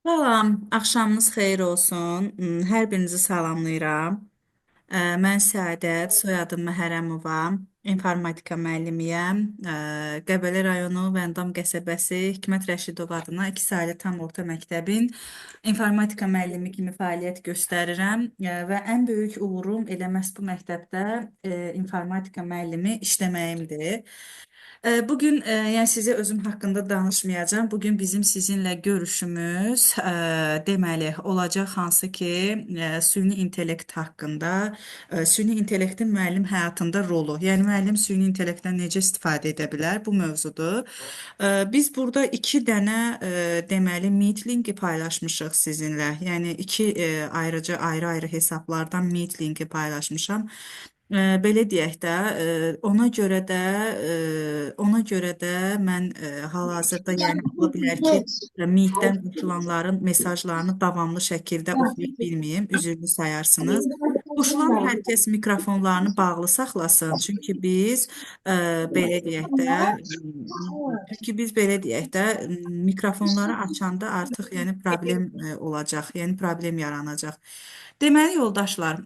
Salam, axşamınız xeyir olsun. Hər birinizi salamlayıram. Mən Səadət, soyadım Məhərrəmova, informatika müəllimiyəm. Qəbələ rayonu Vəndam qəsəbəsi Hikmət Rəşidov adına 2 saylı tam orta məktəbin informatika müəllimi kimi fəaliyyət göstərirəm və ən böyük uğurum elə məhz bu məktəbdə informatika müəllimi işləməyimdir. Bugün yəni sizə özüm haqqında danışmayacağım. Bugün bizim sizinlə görüşümüz deməli olacaq hansı ki süni intellekt haqqında, süni intellektin müəllim həyatında rolu. Yəni müəllim süni intellektdən necə istifadə edə bilər bu mövzudur. Biz burada iki dənə deməli Meet linki paylaşmışıq sizinlə. Yəni iki ayrıca ayrı-ayrı hesablardan Meet linki paylaşmışam. Belə deyək də, ona görə də mən hal-hazırda yəni ola bilər ki, Meet-dən qoşulanların mesajlarını davamlı şəkildə oxuya bilməyim, üzrlü sayarsınız. Qoşulan hər kəs mikrofonlarını bağlı saxlasın, çünki biz belə deyək də, mikrofonları açanda artıq yəni problem olacaq, yəni problem yaranacaq. Deməli yoldaşlar,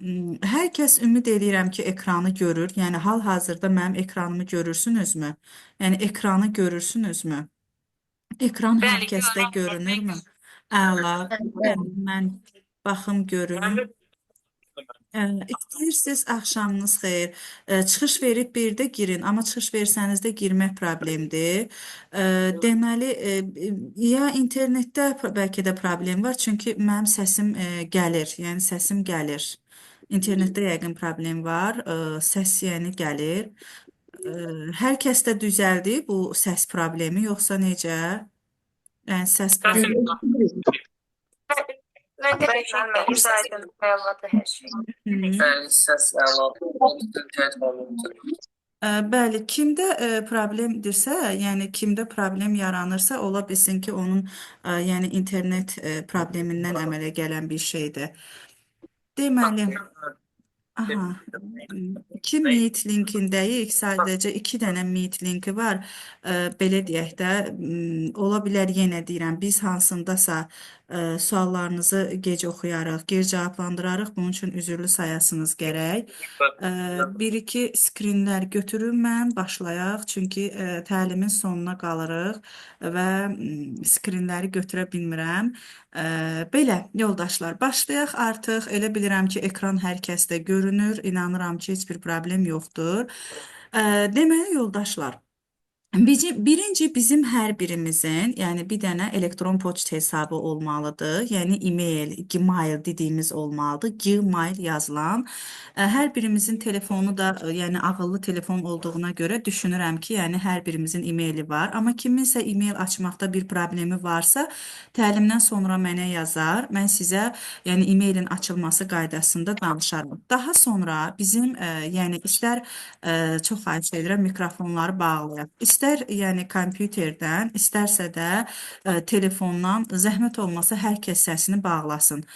hər kəs ümid edirəm ki, ekranı görür. Yəni hal-hazırda mənim ekranımı görürsünüzmü? Yəni ekranı görürsünüzmü? Ekran hər kəsdə görünürmü? Əla. Mən baxım görüm. İstəyirsiniz axşamınız xeyir. Çıxış verib bir də girin, amma çıxış versəniz də girmək problemdir. Deməli, ya internetdə bəlkə də problem var, çünki mənim səsim gəlir, yəni səsim gəlir. İnternetdə yəqin problem var, səs yəni gəlir. Hər kəsdə düzəldi bu səs problemi, yoxsa necə? Yəni səs problemi. Ben de beğenmedim. Zaten ayarladı her şeyi. Bəli, səs əladır. İnternet bağlantıdır. Bəli, kimdə problemdirsə, yəni kimdə problem yaranırsa, ola bilsin ki, onun yəni internet problemindən əmələ gələn bir şeydir. Deməli, aha, iki Meet linkindəyik, sadəcə iki dənə Meet linki var. Belə deyək də, ola bilər yenə deyirəm, biz hansındasa suallarınızı gec oxuyarıq, gec cavablandırarıq, bunun üçün üzrlü sayasınız gərək. Bir-iki skrinlər götürüm mən, başlayaq, çünki təlimin sonuna qalırıq və skrinləri götürə bilmirəm. Belə, yoldaşlar, başlayaq artıq. Elə bilirəm ki, ekran hər kəsdə görünür. İnanıram ki, heç bir problem yoxdur. Deməli, yoldaşlar, birinci bizim hər birimizin, yəni bir dənə elektron poçt hesabı olmalıdır. Yəni e-mail, Gmail dediyimiz olmalıdır. Gmail yazılan. Hər birimizin telefonu da, yəni ağıllı telefon olduğuna görə düşünürəm ki, yəni hər birimizin e-maili var. Amma kiminsə e-mail açmaqda bir problemi varsa, təlimdən sonra mənə yazar. Mən sizə yəni e-mailin açılması qaydasında danışarım. Daha sonra bizim yəni istər çox xahiş edirəm mikrofonları bağlayaq. İstər yəni kompüterdən, istərsə də telefondan zəhmət olmasa hər kəs səsini bağlasın.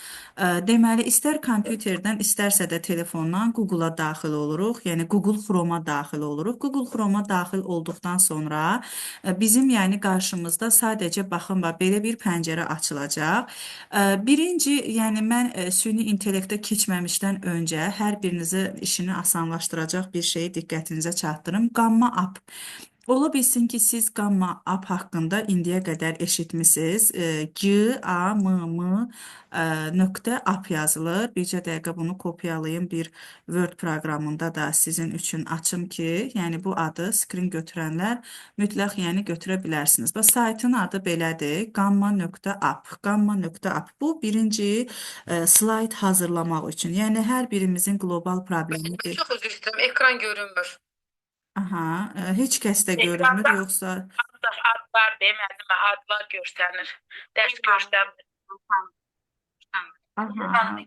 Deməli, istər kompüterdən, istərsə də telefondan Google-a daxil oluruq, yəni Google Chrome-a daxil oluruq. Google Chrome-a daxil olduqdan sonra bizim yəni qarşımızda sadəcə baxın belə bir pəncərə açılacaq. Birinci, yəni mən süni intellektə keçməmişdən öncə hər birinizin işini asanlaşdıracaq bir şeyi diqqətinizə çatdırım. Gamma app. Ola bilsin ki, siz Gamma app haqqında indiyə qədər eşitmisiniz. G-A-M-M.app yazılır. Bircə dəqiqə bunu kopyalayım bir Word proqramında da sizin üçün açım ki, yəni bu adı skrin götürənlər mütləq yəni götürə bilərsiniz. Və saytın adı belədir. Gamma.app. Gamma.app. Bu birinci slayd hazırlamaq üçün. Yəni hər birimizin qlobal problemidir. Çok özür dilerim. Ekran görünmür. Aha, heç kəsdə görünmür, yoxsa Adlar demədim, adlar göstərir. Dərs göstərir. aha,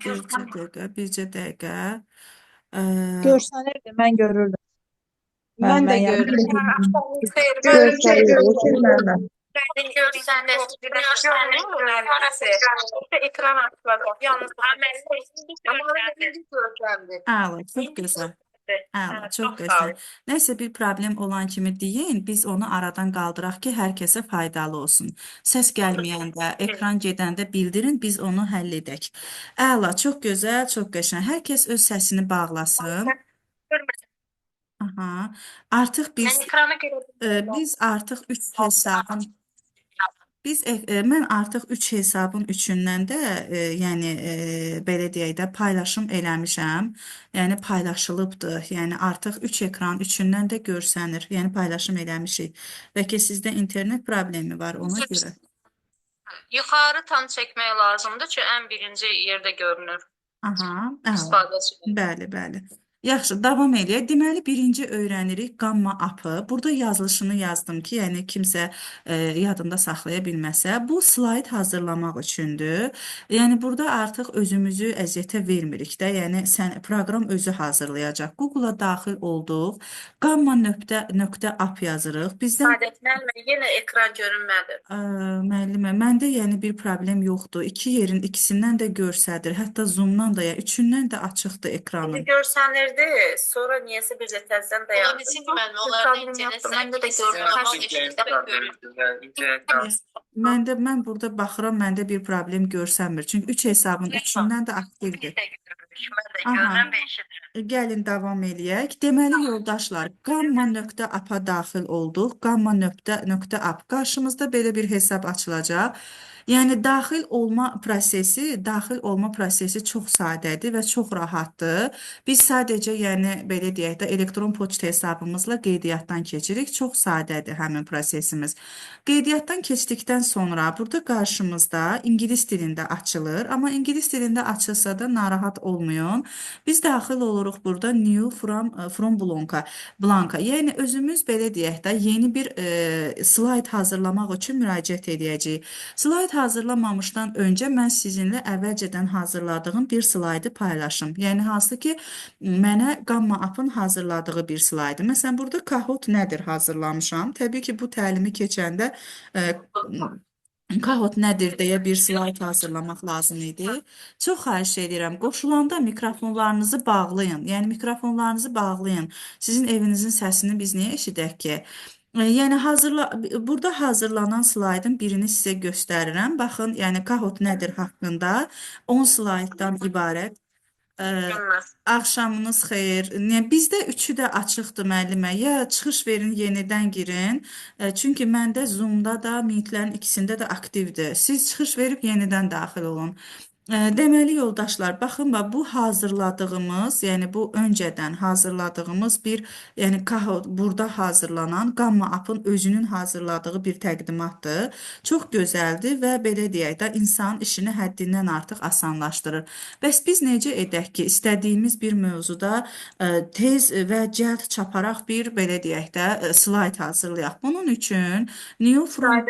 bircə dəqiqə. Görsənirdi, mən görürdüm. Ben de yəni gördüm. görsənirdi. Görsənir. Ekran açılacaq. Yalnız Əla, çox gözəl. Əla, çox Çox sağ gözəl. olun. Nəysə bir problem olan kimi deyin, biz onu aradan qaldıraq ki, hər kəsə faydalı olsun. Səs gəlməyəndə, ekran gedəndə bildirin, biz onu həll edək. Əla, çox gözəl, çox qəşəng. Hər kəs öz səsini bağlasın. Görmədim. Aha. Artıq Mən ekranı görüyorum. biz artıq 3 hesabın mən artıq 3 hesabın üçündən də yəni belə deyək də paylaşım eləmişəm. Yəni paylaşılıbdır. Yəni artıq 3 ekran üçündən də görsənir. Yəni paylaşım eləmişik. Bəlkə sizdə internet problemi var ona görə. Yuxarı tam çəkmək lazımdır ki, ən birinci yerdə görünür. Aha, əla. İstifadəçi. Bəli, bəli. Yaxşı, davam eləyək. Deməli, birinci öyrənirik qamma apı. Burada yazılışını yazdım ki, yəni kimsə yadında saxlaya bilməsə, bu slayd hazırlamaq üçündür. Yəni burada artıq özümüzü əziyyətə vermirik də, yəni proqram özü hazırlayacaq. Google-a daxil olduq. Gamma.app yazırıq. Bizdən Sadət müəllimə, yenə ekran görünmədi. müəllimə, məndə yəni bir problem yoxdur. İki yerin ikisindən də görsədir. Hətta Zoom-dan da, yəni üçündən də açıqdır ekranım. İndi görsənirdi, sonra niyəsə bir də təzədən dayandı. Ola bilsin ki, müəllim, onlarda internet Məndə də səhvisi görünür. var. Hər şey işlədə görünür. Mən burada baxıram, məndə bir problem görsənmir. Çünki 3 hesabın üçündən də aktivdir. Mən də Aha. görürəm və eşidirəm. Gəlin davam eləyək. Deməli yoldaşlar, gamma.app-a daxil olduq. Gamma.app. Qarşımızda belə bir hesab açılacaq. Yəni daxil olma prosesi çox sadədir və çox rahatdır. Biz sadəcə yəni belə deyək də elektron poçt hesabımızla qeydiyyatdan keçirik. Çox sadədir həmin prosesimiz. Qeydiyyatdan keçdikdən sonra burada qarşımızda ingilis dilində açılır. Amma ingilis dilində açılsa da narahat olmayın. Biz daxil oluruq burada new from blanka. Yəni özümüz belə deyək də yeni bir slayd hazırlamaq üçün müraciət edəcəyik. Slayd hazırlamamışdan öncə mən sizinlə əvvəlcədən hazırladığım bir slaydı paylaşım. Yəni hansı ki mənə Gamma App'ın hazırladığı bir slaydı. Məsələn burada Kahoot nədir hazırlamışam. Təbii ki bu təlimi keçəndə Kahoot nədir deyə bir slayd hazırlamaq lazım idi. Çox xahiş edirəm, qoşulanda mikrofonlarınızı bağlayın. Yəni mikrofonlarınızı bağlayın. Sizin evinizin səsini biz niyə eşidək ki? Yəni burada hazırlanan slaydın birini sizə göstərirəm. Baxın, yəni Kahoot nədir haqqında 10 slayddan ibarət. Axşamınız xeyir. Yəni bizdə üçü də açıqdır müəllimə. Ya çıxış verin, yenidən girin. Çünki məndə Zoom-da da, Meet-lərin ikisində də aktivdir. Siz çıxış verib yenidən daxil olun. Deməli yoldaşlar, baxın bu hazırladığımız, yəni bu öncədən hazırladığımız bir, yəni burada hazırlanan Gamma App'ın özünün hazırladığı bir təqdimatdır. Çox gözəldir və belə deyək də insan işini həddindən artıq asanlaşdırır. Bəs biz necə edək ki, istədiyimiz bir mövzuda tez və cəld çaparaq bir belə deyək də slayd hazırlayaq. Bunun üçün New From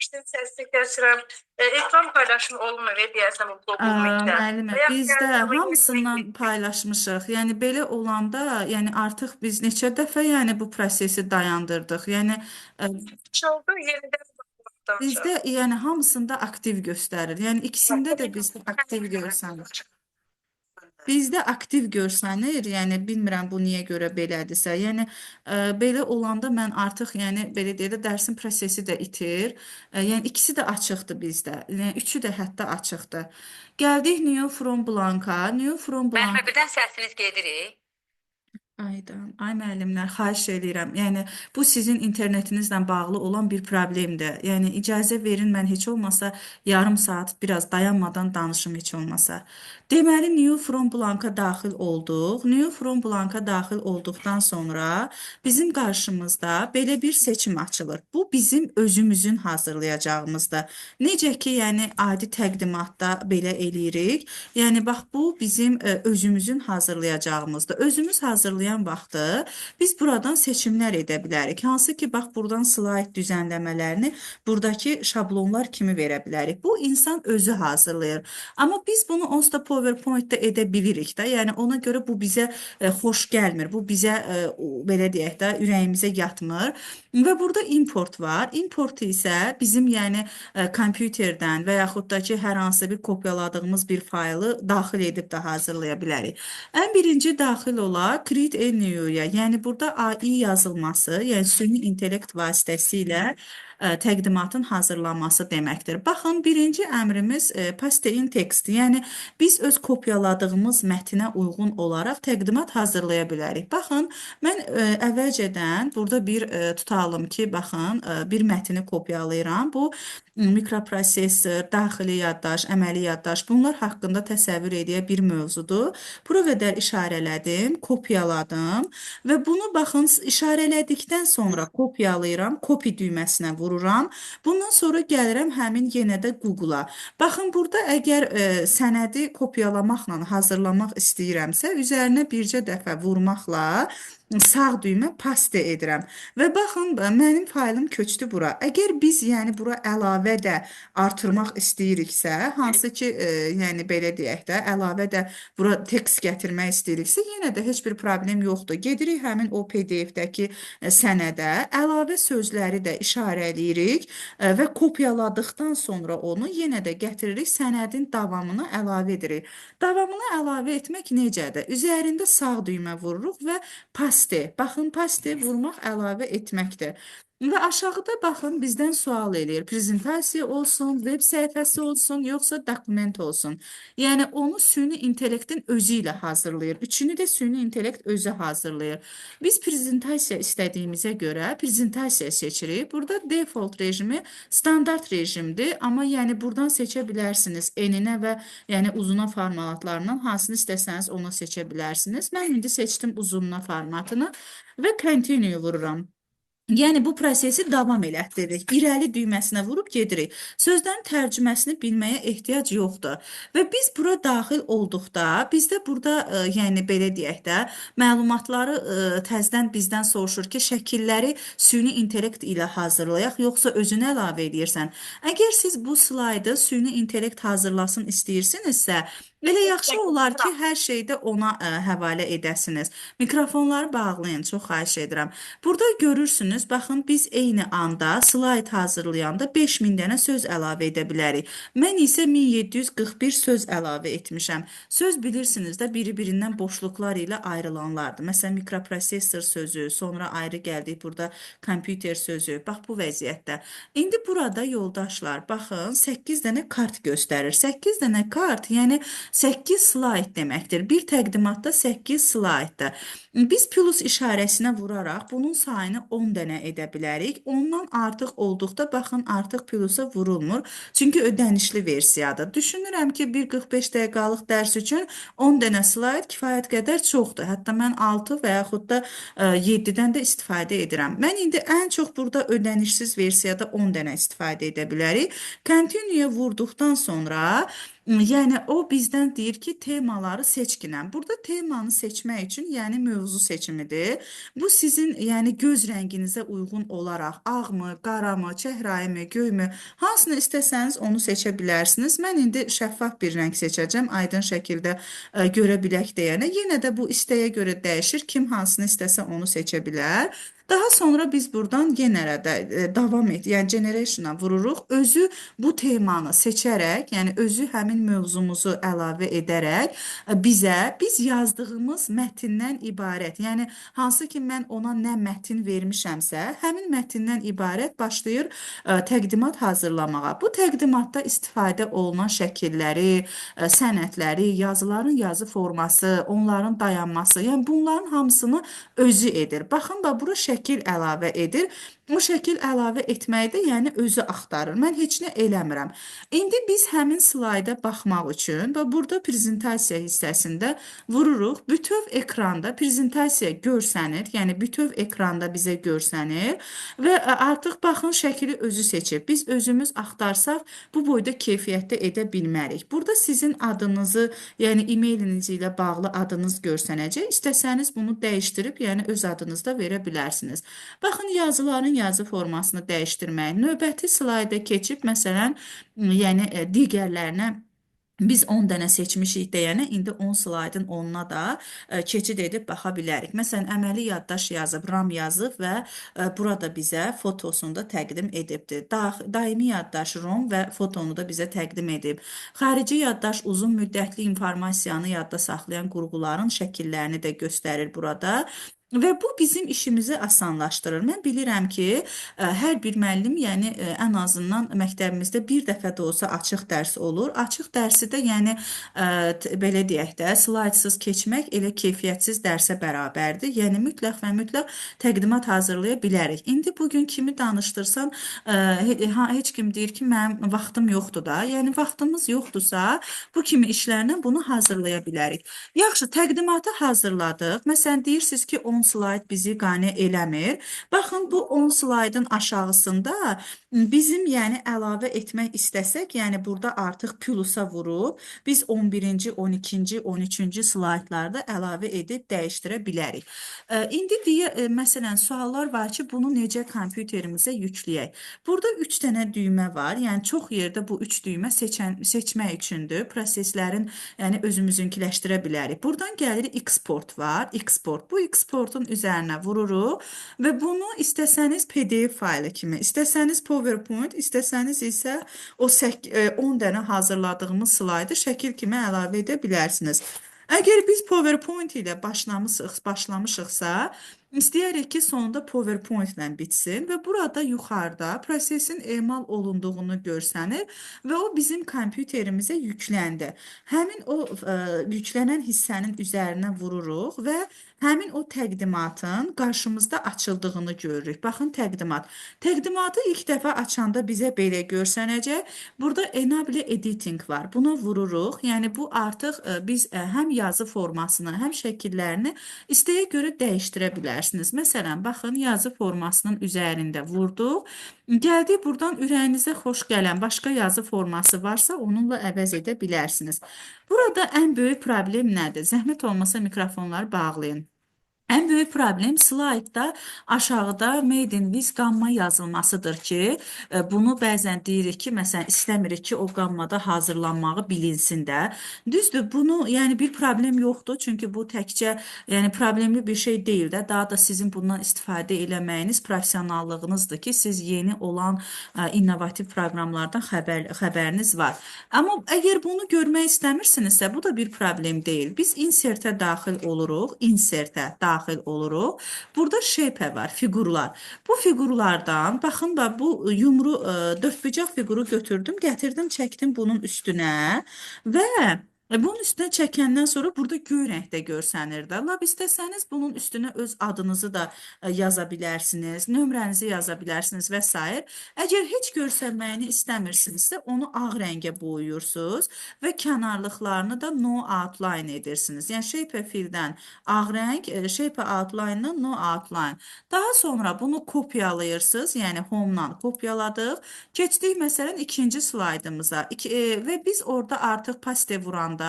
Səsli keçirəm. Ekran paylaşımı olmur, deyəsən bu Google Meet-də. Müəllimə, bizdə hamısından paylaşmışıq. Yəni belə olanda, yəni artıq biz neçə dəfə yəni bu prosesi dayandırdıq. Yəni oldu, yenidən baxdım. bizdə yəni hamısında aktiv göstərir. Yəni ikisində də bizdə aktiv görsənir. Bizdə aktiv görsənir, yəni bilmirəm bu niyə görə belədirsə. Yəni belə olanda mən artıq yəni belə deyə də dərsin prosesi də itir. Yəni ikisi də açıqdır bizdə. Yəni üçü də hətta açıqdır. Gəldik New From Blanka. New From Blanka. Birdən səsiniz gedirik. Ay müəllimlər, xahiş edirəm. Yəni bu sizin internetinizlə bağlı olan bir problemdir. Yəni icazə verin, mən heç olmasa yarım saat biraz dayanmadan danışım heç olmasa. Deməli New From Blanka daxil olduq. New From Blanka daxil olduqdan sonra bizim qarşımızda belə bir seçim açılır. Bu bizim özümüzün hazırlayacağımızdır. Necə ki, yəni adi təqdimatda belə eləyirik. Yəni bax bu bizim özümüzün hazırlayacağımızdır. Özümüz hazırlayan vaxtı biz buradan seçimlər edə bilərik. Hansı ki, bax buradan slayd düzənləmələrini buradakı şablonlar kimi verə bilərik. Bu insan özü hazırlayır. Amma biz bunu onsuz da PowerPoint-də edə bilirik də. Yəni ona görə bu bizə xoş gəlmir. Bu bizə belə deyək də ürəyimizə yatmır. Və burada import var. Import isə bizim yəni kompüterdən və yaxud da ki, hər hansı bir kopyaladığımız bir faylı daxil edib də hazırlaya bilərik. Ən birinci daxil ola create a new-ya, yəni burada AI yazılması, yəni süni intellekt vasitəsilə təqdimatın hazırlanması deməkdir. Baxın, birinci əmrimiz paste in text, yəni biz öz kopyaladığımız mətnə uyğun olaraq təqdimat hazırlaya bilərik. Baxın, mən əvvəlcədən burada bir tutalım ki, baxın, bir mətni kopyalayıram. Bu mikroprosesor, daxili yaddaş, əməli yaddaş bunlar haqqında təsəvvür edə bir mövzudur. Bura qədər işarələdim, kopyaladım və bunu baxın işarələdikdən sonra kopyalayıram, copy düyməsinə vururam. Bundan sonra gəlirəm həmin yenə də Google-a. Baxın burada əgər sənədi kopyalamaqla hazırlamaq istəyirəmsə, üzərinə bircə dəfə vurmaqla sağ düymə paste edirəm. Və baxın, mənim faylım köçdü bura. Əgər biz yəni bura əlavə də artırmaq istəyiriksə, hansı ki, yəni belə deyək də, əlavə də bura tekst gətirmək istəyiriksə, yenə də heç bir problem yoxdur. Gedirik həmin o PDF-dəki sənədə, əlavə sözləri də işarələyirik və kopyaladıqdan sonra onu yenə də gətiririk, sənədin davamına əlavə edirik. Davamına əlavə etmək necədir? Üzərində sağ düymə vururuq və paste. Baxın, paste vurmaq əlavə etməkdir. Və aşağıda baxın, bizdən sual eləyir. Prezentasiya olsun, web səhifəsi olsun, yoxsa dokument olsun. Yəni, onu süni intellektin özü ilə hazırlayır. Üçünü də süni intellekt özü hazırlayır. Biz prezentasiya istədiyimizə görə prezentasiya seçirik. Burada default rejimi standart rejimdir. Amma yəni buradan seçə bilərsiniz. Eninə və yəni uzuna formatlarından hansını istəsəniz onu seçə bilərsiniz. Mən indi seçdim uzununa formatını və continue vururam. Yəni bu prosesi davam elətdiririk. İrəli düyməsinə vurub gedirik. Sözlərin tərcüməsini bilməyə ehtiyac yoxdur. Və biz bura daxil olduqda, bizdə burada yəni belə deyək də, məlumatları təzədən bizdən soruşur ki, şəkilləri süni intellekt ilə hazırlayaq, yoxsa özünü əlavə edirsən. Əgər siz bu slaydı süni intellekt hazırlasın istəyirsinizsə, elə yaxşı olar ki, hər şeydə ona həvalə edəsiniz. Mikrofonları bağlayın, çox xahiş edirəm. Burada görürsünüz, baxın, biz eyni anda slayd hazırlayanda 5000 dənə söz əlavə edə bilərik. Mən isə 1741 söz əlavə etmişəm. Söz bilirsiniz də, biri-birindən boşluqlar ilə ayrılanlardır. Məsələn, mikroprosesor sözü, sonra ayrı gəldik burada kompüter sözü. Bax, bu vəziyyətdə. İndi burada yoldaşlar, baxın, 8 dənə kart göstərir. 8 dənə kart, yəni 8 slayd deməkdir. Bir təqdimatda 8 slayddır. Biz plus işarəsinə vuraraq bunun sayını 10 dənə edə bilərik. Ondan artıq olduqda, baxın, artıq plusa vurulmur. Çünki ödənişli versiyadır. Düşünürəm ki, bir 45 dəqiqalıq dərs üçün 10 dənə slayd kifayət qədər çoxdur. Hətta mən 6 və yaxud da 7-dən də istifadə edirəm. Mən indi ən çox burada ödənişsiz versiyada 10 dənə istifadə edə bilərik. Continue vurduqdan sonra yəni o bizdən deyir ki, temaları seçkinəm. Burada temanı seçmək üçün, yəni mövzu seçimidir. Bu sizin yəni göz rənginizə uyğun olaraq ağmı, qaramı, çəhrayımı, göymü, hansını istəsəniz onu seçə bilərsiniz. Mən indi şəffaf bir rəng seçəcəm, aydın şəkildə görə bilək deyənə. Yenə də bu istəyə görə dəyişir. Kim hansını istəsə onu seçə bilər. Daha sonra biz buradan yenə də davam et, yəni generationa vururuq. Özü bu temanı seçərək, yəni özü həmin mövzumuzu əlavə edərək biz yazdığımız mətndən ibarət, yəni hansı ki mən ona nə mətin vermişəmsə, həmin mətindən ibarət başlayır təqdimat hazırlamağa. Bu təqdimatda istifadə olunan şəkilləri, sənədləri, yazıların yazı forması, onların dayanması, yəni bunların hamısını özü edir. Baxın, bura şəkil əlavə edir. O şəkil əlavə etməkdə, yəni özü axtarır. Mən heç nə eləmirəm. İndi biz həmin slayda baxmaq üçün və burada prezentasiya hissəsində vururuq. Bütöv ekranda prezentasiya görsənir. Yəni bütöv ekranda bizə görsənir və artıq baxın şəkili özü seçib. Biz özümüz axtarsaq bu boyda keyfiyyətdə edə bilmərik. Burada sizin adınızı, yəni e-mailiniz ilə bağlı adınız görsənəcək. İstəsəniz bunu dəyişdirib, yəni öz adınızda verə bilərsiniz. Baxın, yazıların yazı formasını dəyişdirmək. Növbəti slayda keçib, məsələn, yəni digərlərinə Biz 10 dənə seçmişik deyənə indi 10 slaydın 10-una da keçid edib baxa bilərik. Məsələn, əməli yaddaş yazıb, RAM yazıb və burada bizə fotosunu da təqdim edibdir. Daimi yaddaş ROM və fotonu da bizə təqdim edib. Xarici yaddaş uzun müddətli informasiyanı yadda saxlayan qurğuların şəkillərini də göstərir burada. Və bu bizim işimizi asanlaşdırır. Mən bilirəm ki, hər bir müəllim, yəni ən azından məktəbimizdə bir dəfə də olsa açıq dərs olur. Açıq dərsi də, yəni belə deyək də, slaydsız keçmək elə keyfiyyətsiz dərsə bərabərdir. Yəni mütləq və mütləq təqdimat hazırlaya bilərik. İndi bu gün kimi danışdırsam, heç kim deyir ki, mənim vaxtım yoxdur da. Yəni vaxtımız yoxdursa, bu kimi işlərlə bunu hazırlaya bilərik. Yaxşı, təqdimatı hazırladıq. Məsələn, deyirsiniz ki, 10 slayd bizi qane eləmir. Baxın, bu 10 slaydın aşağısında bizim, yəni əlavə etmək istəsək, yəni burada artıq plusa vurub, biz 11-ci, 12-ci, 13-cü slaydlarda əlavə edib dəyişdirə bilərik. İndi məsələn, suallar var ki, bunu necə kompüterimizə yükləyək? Burada 3 dənə düymə var. Yəni çox yerdə bu 3 düymə seçmək üçündür. Proseslərin, yəni özümüzünkiləşdirə bilərik. Buradan gəlir export var. Export. Bu exportun üzərinə vururuq və bunu istəsəniz PDF faylı kimi, istəsəniz PowerPoint, istəsəniz isə o 10 dənə hazırladığımız slaydı şəkil kimi əlavə edə bilərsiniz. Əgər biz PowerPoint ilə başlamışıqsa, İstəyərik ki, sonunda PowerPoint ilə bitsin və burada yuxarıda prosesin emal olunduğunu görsənir və o bizim kompüterimizə yükləndi. Həmin o yüklənən hissənin üzərinə vururuq və həmin o təqdimatın qarşımızda açıldığını görürük. Baxın, təqdimat. Təqdimatı ilk dəfə açanda bizə belə görsənəcək. Burada Enable Editing var. Buna vururuq. Yəni bu artıq biz həm yazı formasını, həm şəkillərini istəyə görə dəyişdirə bilərsiniz. Məsələn, baxın, yazı formasının üzərində vurduq. Gəldik, buradan ürəyinizə xoş gələn başqa yazı forması varsa onunla əvəz edə bilərsiniz. Burada ən böyük problem nədir? Zəhmət olmasa mikrofonları bağlayın. Ən böyük problem slaydda aşağıda Made in with qamma yazılmasıdır ki, bunu bəzən deyirik ki, məsələn, istəmirik ki, o qammada hazırlanmağı bilinsin də. Düzdür, bunu, yəni bir problem yoxdur, çünki bu təkcə, yəni problemli bir şey deyil də, daha da sizin bundan istifadə eləməyiniz professionallığınızdır ki, siz yeni olan innovativ proqramlardan xəbəriniz var. Amma əgər bunu görmək istəmirsinizsə, bu da bir problem deyil. Biz insertə daxil oluruq, daxil oluruq. Burada shape var, fiqurlar. Bu fiqurlardan, baxın da bu yumru, dördbucaq fiquru götürdüm, gətirdim, çəkdim bunun üstünə və bunun üstünə çəkəndən sonra burada göy rəngdə görsənir də. Lab istəsəniz bunun üstünə öz adınızı da yaza bilərsiniz, nömrənizi yaza bilərsiniz və s. Əgər heç görsənməyini istəmirsinizsə, onu ağ rəngə boyuyursunuz və kənarlıqlarını da no outline edirsiniz. Yəni shape fildən ağ rəng, shape outline-dan no outline. Daha sonra bunu kopyalayırsınız, yəni home-dan kopyaladıq. Keçdik məsələn ikinci slaydımıza və biz orada artıq paste vuranda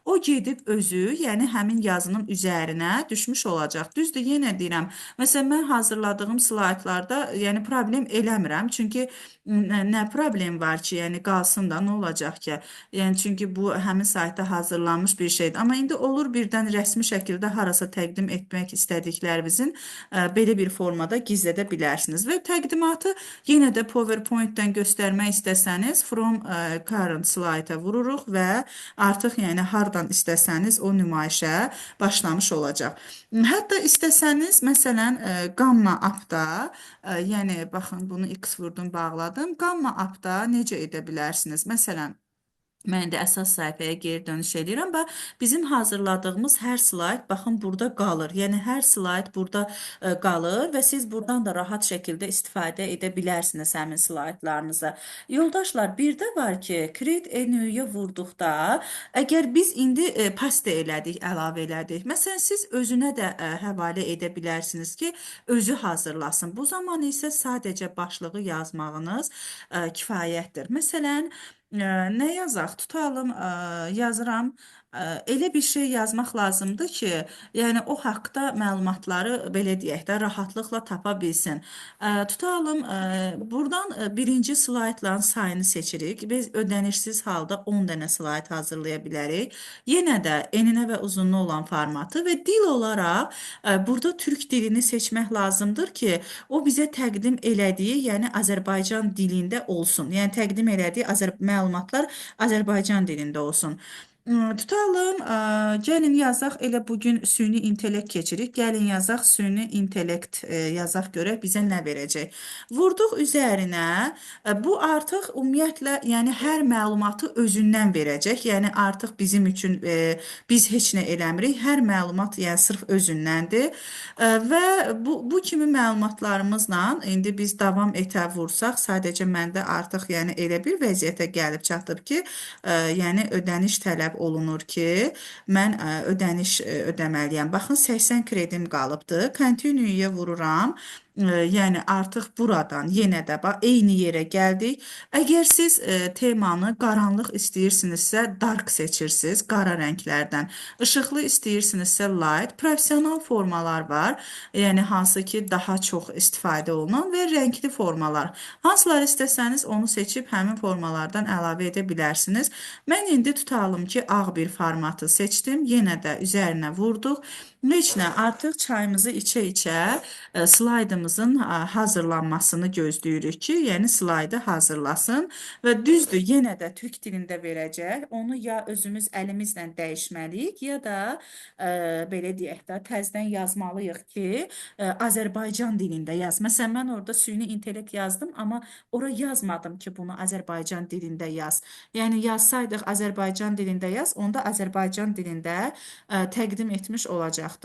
o gedib özü, yəni həmin yazının üzərinə düşmüş olacaq. Düzdür, yenə deyirəm, məsələn, mən hazırladığım slaydlarda yəni problem eləmirəm, çünki nə problem var ki, yəni qalsın da, nə olacaq ki? Yəni çünki bu həmin saytda hazırlanmış bir şeydir. Amma indi olur birdən rəsmi şəkildə harasa təqdim etmək istədiklərinizin belə bir formada gizlədə bilərsiniz. Və təqdimatı yenə də PowerPoint-dən göstərmək istəsəniz, from current slide-a vururuq və artıq yəni hardan istəsəniz o nümayişə başlamış olacaq. Hətta istəsəniz, məsələn, Gamma App-da, yəni baxın bunu X vurdum, bağladım. Gamma App-da necə edə bilərsiniz? Məsələn, mən də əsas səhifəyə geri dönüş edirəm və bizim hazırladığımız hər slayd baxın burada qalır. Yəni hər slayd burada qalır və siz buradan da rahat şəkildə istifadə edə bilərsiniz həmin slaydlarınıza. Yoldaşlar, bir də var ki, create a new-yə vurduqda, əgər biz indi paste elədik, əlavə elədik. Məsələn, siz özünə də həvalə edə bilərsiniz ki, özü hazırlasın. Bu zaman isə sadəcə başlığı yazmağınız kifayətdir. Məsələn, nə yazaq? Tutalım, yazıram Elə bir şey yazmaq lazımdır ki, yəni o haqqda məlumatları belə deyək də rahatlıqla tapa bilsin. Tutalım, buradan birinci slaydların sayını seçirik. Biz ödənişsiz halda 10 dənə slayd hazırlaya bilərik. Yenə də eninə və uzunluğu olan formatı və dil olaraq burada türk dilini seçmək lazımdır ki, o bizə təqdim elədiyi, yəni Azərbaycan dilində olsun. Yəni təqdim elədiyi məlumatlar Azərbaycan dilində olsun. Tutalım, gəlin yazaq, elə bugün süni intellekt keçirik. Gəlin yazaq, süni intellekt yazaq görək bizə nə verəcək. Vurduq üzərinə, bu artıq ümumiyyətlə, yəni hər məlumatı özündən verəcək. Yəni artıq bizim üçün biz heç nə eləmirik. Hər məlumat yəni sırf özündəndir. Və bu kimi məlumatlarımızla indi biz davam etə vursaq, sadəcə məndə artıq yəni elə bir vəziyyətə gəlib çatıb ki, yəni ödəniş tələb olunur ki, mən ödəniş ödəməliyəm. Baxın 80 kredim qalıbdı. Continue-yə vururam. Yəni artıq buradan yenə də bax eyni yerə gəldik. Əgər siz temanı qaranlıq istəyirsinizsə dark seçirsiniz, qara rənglərdən. İşıqlı istəyirsinizsə light. Professional formalar var. Yəni hansı ki daha çox istifadə olunan və rəngli formalar. Hansıları istəsəniz onu seçib həmin formalardan əlavə edə bilərsiniz. Mən indi tutalım ki ağ bir formatı seçdim. Yenə də üzərinə vurduq. Heç nə, artıq çayımızı içə-içə slaydımızın hazırlanmasını gözləyirik ki, yəni slaydı hazırlasın və düzdür, yenə də türk dilində verəcək. Onu ya özümüz əlimizlə dəyişməliyik, ya da belə deyək də təzədən yazmalıyıq ki, Azərbaycan dilində yaz. Məsələn, mən orada süni intellekt yazdım, amma ora yazmadım ki, bunu Azərbaycan dilində yaz. Yəni yazsaydıq Azərbaycan dilində yaz, onda Azərbaycan dilində təqdim etmiş olacaqdı.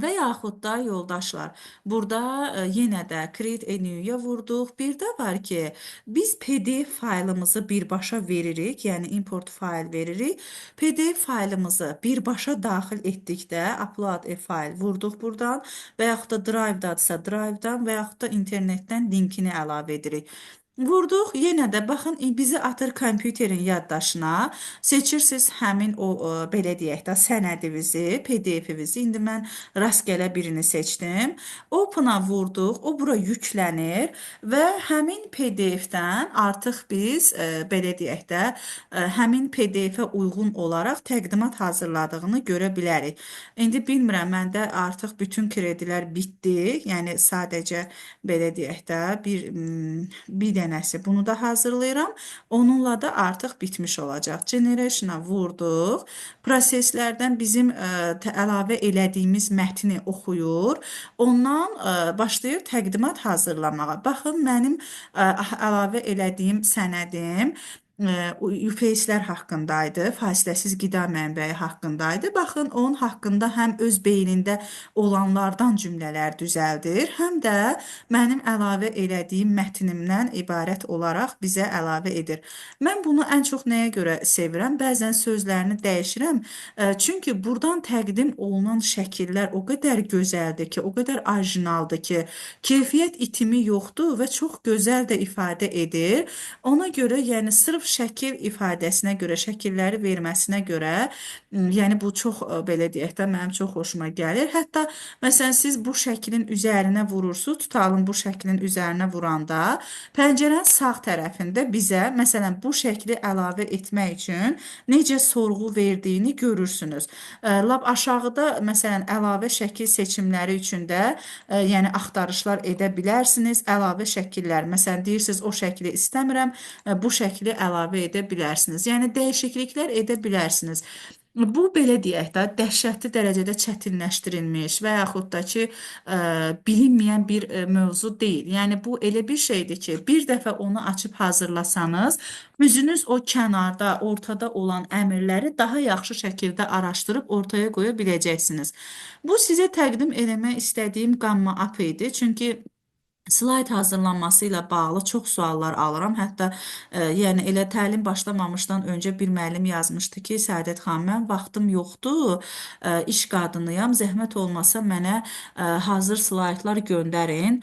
Və yaxud da yoldaşlar, burada yenə də create a new-ya vurduq. Bir də var ki, biz PDF faylımızı birbaşa veririk, yəni import fayl veririk. PDF faylımızı birbaşa daxil etdikdə upload a fayl vurduq buradan və yaxud da drive-dadsa drive-dan və yaxud da internetdən linkini əlavə edirik. Vurduq, yenə də baxın bizi atır kompüterin yaddaşına. Seçirsiniz həmin o belə deyək də sənədimizi, PDF-imizi. İndi mən rastgele birini seçdim. Open'a vurduq, o bura yüklənir və həmin PDF-dən artıq biz belə deyək də həmin PDF-ə uyğun olaraq təqdimat hazırladığını görə bilərik. İndi bilmirəm, məndə artıq bütün kredilər bitdi. Yəni sadəcə belə deyək də bir dənəsi bunu da hazırlayıram. Onunla da artıq bitmiş olacaq. Generation'a vurduq. Proseslərdən bizim əlavə elədiyimiz mətni oxuyur. Ondan başlayır təqdimat hazırlamağa. Baxın, mənim əlavə elədiyim sənədim UPS-lər haqqındaydı, fasiləsiz qida mənbəyi haqqındaydı. Baxın, onun haqqında həm öz beynində olanlardan cümlələr düzəldir, həm də mənim əlavə elədiyim mətnimdən ibarət olaraq bizə əlavə edir. Mən bunu ən çox nəyə görə sevirəm? Bəzən sözlərini dəyişirəm. Çünki buradan təqdim olunan şəkillər o qədər gözəldir ki, o qədər orijinaldır ki, keyfiyyət itimi yoxdur və çox gözəl də ifadə edir. Ona görə, yəni sırf şəkil ifadəsinə görə, şəkilləri verməsinə görə, yəni bu çox belə deyək də mənim çox xoşuma gəlir. Hətta məsələn siz bu şəklin üzərinə vurursunuz, tutalım bu şəklin üzərinə vuranda pəncərənin sağ tərəfində bizə məsələn bu şəkli əlavə etmək üçün necə sorğu verdiyini görürsünüz. Lap aşağıda məsələn əlavə şəkil seçimləri üçün də yəni axtarışlar edə bilərsiniz. Əlavə şəkillər, məsələn deyirsiniz o şəkli istəmirəm, bu şəkli əlavə edə bilərsiniz. Yəni dəyişikliklər edə bilərsiniz. Bu belə deyək də dəhşətli dərəcədə çətinləşdirilmiş və yaxud da ki bilinməyən bir mövzu deyil. Yəni bu elə bir şeydir ki, bir dəfə onu açıb hazırlasanız, özünüz o kənarda, ortada olan əmrləri daha yaxşı şəkildə araşdırıb ortaya qoya biləcəksiniz. Bu sizə təqdim eləmək istədiyim qamma app idi. Çünki Slayd hazırlanması ilə bağlı çox suallar alıram. Hətta yəni elə təlim başlamamışdan öncə bir müəllim yazmışdı ki, Səadət xanım, mən vaxtım yoxdur, iş qadınıyam, zəhmət olmasa mənə hazır slaydlar göndərin.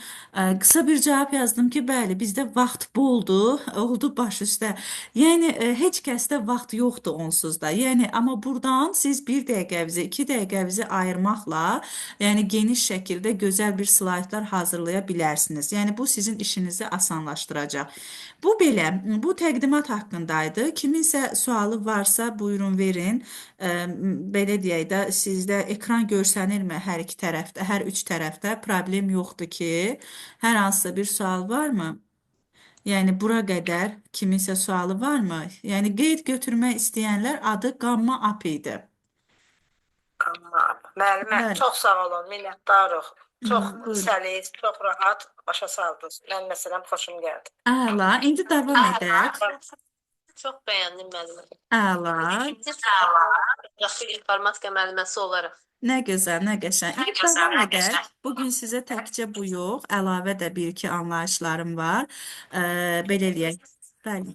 Qısa bir cavab yazdım ki, bəli, bizdə vaxt boldur, oldu baş üstə. Yəni heç kəsdə vaxt yoxdur onsuz da. Yəni amma burdan siz 1 dəqiqənizi, 2 dəqiqənizi ayırmaqla, yəni geniş şəkildə gözəl bir slaydlar hazırlaya bilərsiniz. Yəni bu sizin işinizi asanlaşdıracaq. Bu belə, bu təqdimat haqqındaydı. Kiminsə sualı varsa buyurun verin. Belə deyək də, sizdə ekran görsənirmi hər iki tərəfdə, hər üç tərəfdə problem yoxdur ki, hər hansısa bir sual varmı? Yəni bura qədər kiminsə sualı varmı? Yəni qeyd götürmək istəyənlər adı Qamma App idi. Müəllimə, Bəli. çox sağ olun, minnətdarıq. Çox buyurun. səlis, çox rahat başa saldınız. Mən məsələn xoşum gəldi. Əla, indi davam edək. Çox bəyəndim müəllimə. Əla. Yaxşı informatika müəlliməsi olaraq. Nə gözəl, nə qəşəng. İndi davam edək. Bugün sizə təkcə bu yox, əlavə də bir-iki anlayışlarım var. Belə eləyək. Bəli.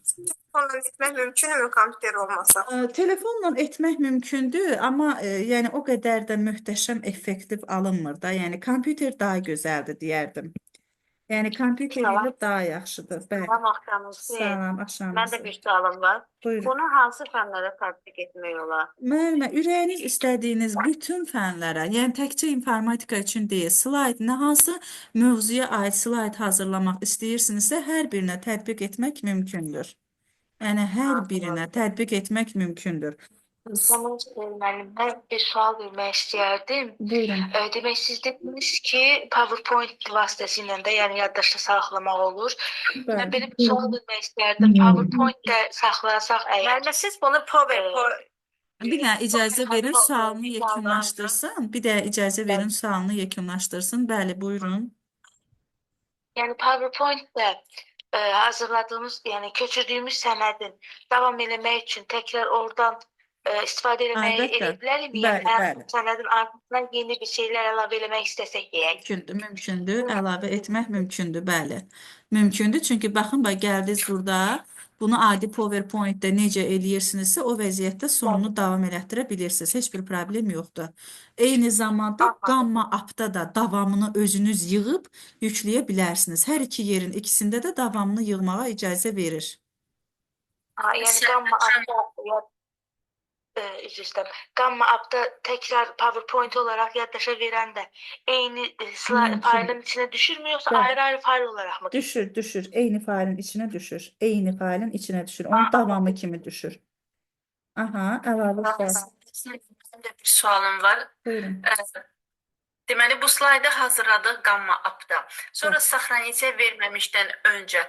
Ondan etmək mümkünmü kompüter olmasa? Telefonla etmək mümkündür, amma yəni o qədər də möhtəşəm, effektiv alınmır da. Yəni kompüter daha gözəldir deyərdim. Yəni kompüter ilə daha yaxşıdır. Bəli. Salam axşamınız xeyir. Salam, axşamınız. Məndə bir sualım var. Buyurun. Bunu hansı fənlərə tətbiq etmək olar? Müəllimə, ürəyiniz istədiyiniz bütün fənlərə, yəni təkcə informatika üçün deyil, slayd, nə hansı mövzuya aid slayd hazırlamaq istəyirsinizsə, hər birinə tətbiq etmək mümkündür. Yəni hər birinə tətbiq etmək mümkündür. Tamam, müəllim, mən bir sual vermək istəyərdim. Buyurun. Demək, siz dediniz ki, PowerPoint vasitəsilə də, yəni yaddaşda saxlamaq olur. Mən belə bir sual vermək istərdim. PowerPoint-də saxlasaq əgər. Müəllimə, siz bunu PowerPoint Bir də icazə verin, sualını yekunlaşdırsın. Bir də icazə verin, sualını yekunlaşdırsın. Bəli, buyurun. Yəni PowerPoint-də hazırladığımız, yəni köçürdüyümüz sənədin davam eləmək üçün təkrar oradan istifadə eləməyi Əlbəttə. elə bilərik mi? Bəli, Yəni bəli. sənədin ardından yeni bir şeylər əlavə eləmək istəsək deyək. Mümkündür, əlavə etmək mümkündür, bəli. Mümkündür, çünki baxın, gəldiniz burada, bunu adi PowerPoint-də necə eləyirsinizsə, o vəziyyətdə sonunu davam elətdirə bilirsiniz. Heç bir problem yoxdur. Eyni zamanda Qamma App-da da davamını özünüz yığıb yükləyə bilərsiniz. Hər iki yerin ikisində də davamını yığmağa icazə verir. Yəni Gamma App-da üzr istəyirəm. Gamma App-da təkrar PowerPoint olaraq yaddaşa verəndə eyni Mümkün. faylın içinə düşürmü, yoxsa Bəli. ayrı-ayrı fayl olaraq mı? Düşür. Eyni failin içinə düşür. Eyni failin içinə düşür. Onun davamı kimi düşür. Aha, əlavə var. Mənim də bir sualım var. Buyurun. Deməli, bu slaydı hazırladıq Gamma App-da. Sonra saxraniciyə verməmişdən öncə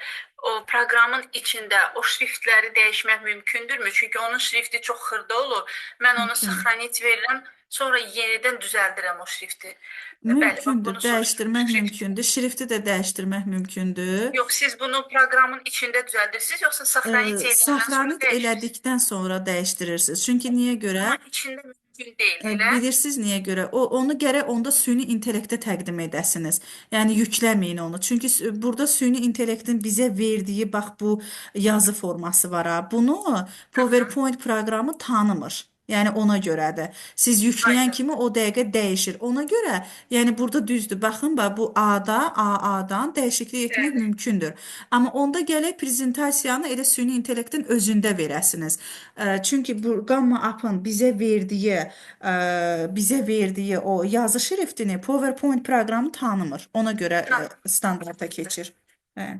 o proqramın içində o şriftləri dəyişmək mümkündürmü? Çünki onun şrifti çox xırda olur. Mən onu Mümkün. saxranic verirəm, sonra yenidən düzəldirəm o şrifti. Mümkündür, bunu dəyişdirmək soruşdum. mümkündür. Şrifti də dəyişdirmək mümkündür. Yox, siz bunu proqramın içində düzəldirsiniz, yoxsa saxranic Saxranit elədikdən sonra dəyişdirirsiniz. Çünki niyə görə? Amma içində mümkün deyil, elə? Bilirsiniz niyə görə? Onu gərək onda süni intellektə təqdim edəsiniz. Yəni yükləməyin onu. Çünki burada süni intellektin bizə verdiyi bax bu yazı forması var ha. Bunu PowerPoint proqramı tanımır. Yəni ona görədir. Siz yükləyən kimi o dəqiqə dəyişir. Ona görə, yəni burada düzdür. Baxın, bu AA-dan dəyişiklik etmək mümkündür. Amma onda gələk prezentasiyanı elə süni intellektin özündə verəsiniz. Çünki bu Gamma App-ın bizə verdiyi o yazı şriftini PowerPoint proqramı tanımır. Ona görə standarta keçir. Hə.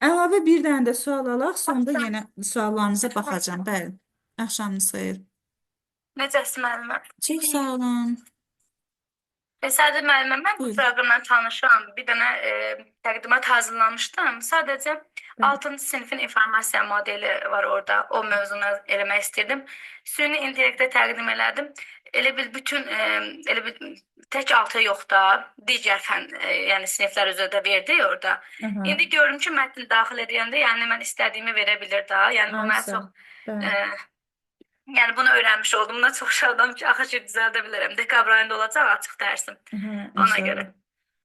Əlavə bir dənə də sual alaq, sonda yenə suallarınıza baxacağam. Bəli. Axşamınız xeyir. necəsi müəllimə? Çox sağ olun. Səadət müəllimə, mən bu Buyurun. proqramla tanışam. Bir dənə təqdimat hazırlamışdım. Sadəcə 6-cı sinifin informasiya modeli var orada. O mövzunu eləmək istirdim. Süni intellektə təqdim elədim. Elə bil bütün elə bil tək 6 yox da, digər fən, yəni siniflər üzrə də verdi orada. Aha. İndi görürüm ki, mətn daxil edəndə, yəni mən istədiyimi verə bilir da. Yəni bu mənə Sağ çox ol. Bəli. yəni bunu öyrənmiş oldum. Buna çox şadam ki, axır ki düzəldə bilərəm. Dekabr ayında olacaq açıq dərsim. Aha, Ona inşallah. görə.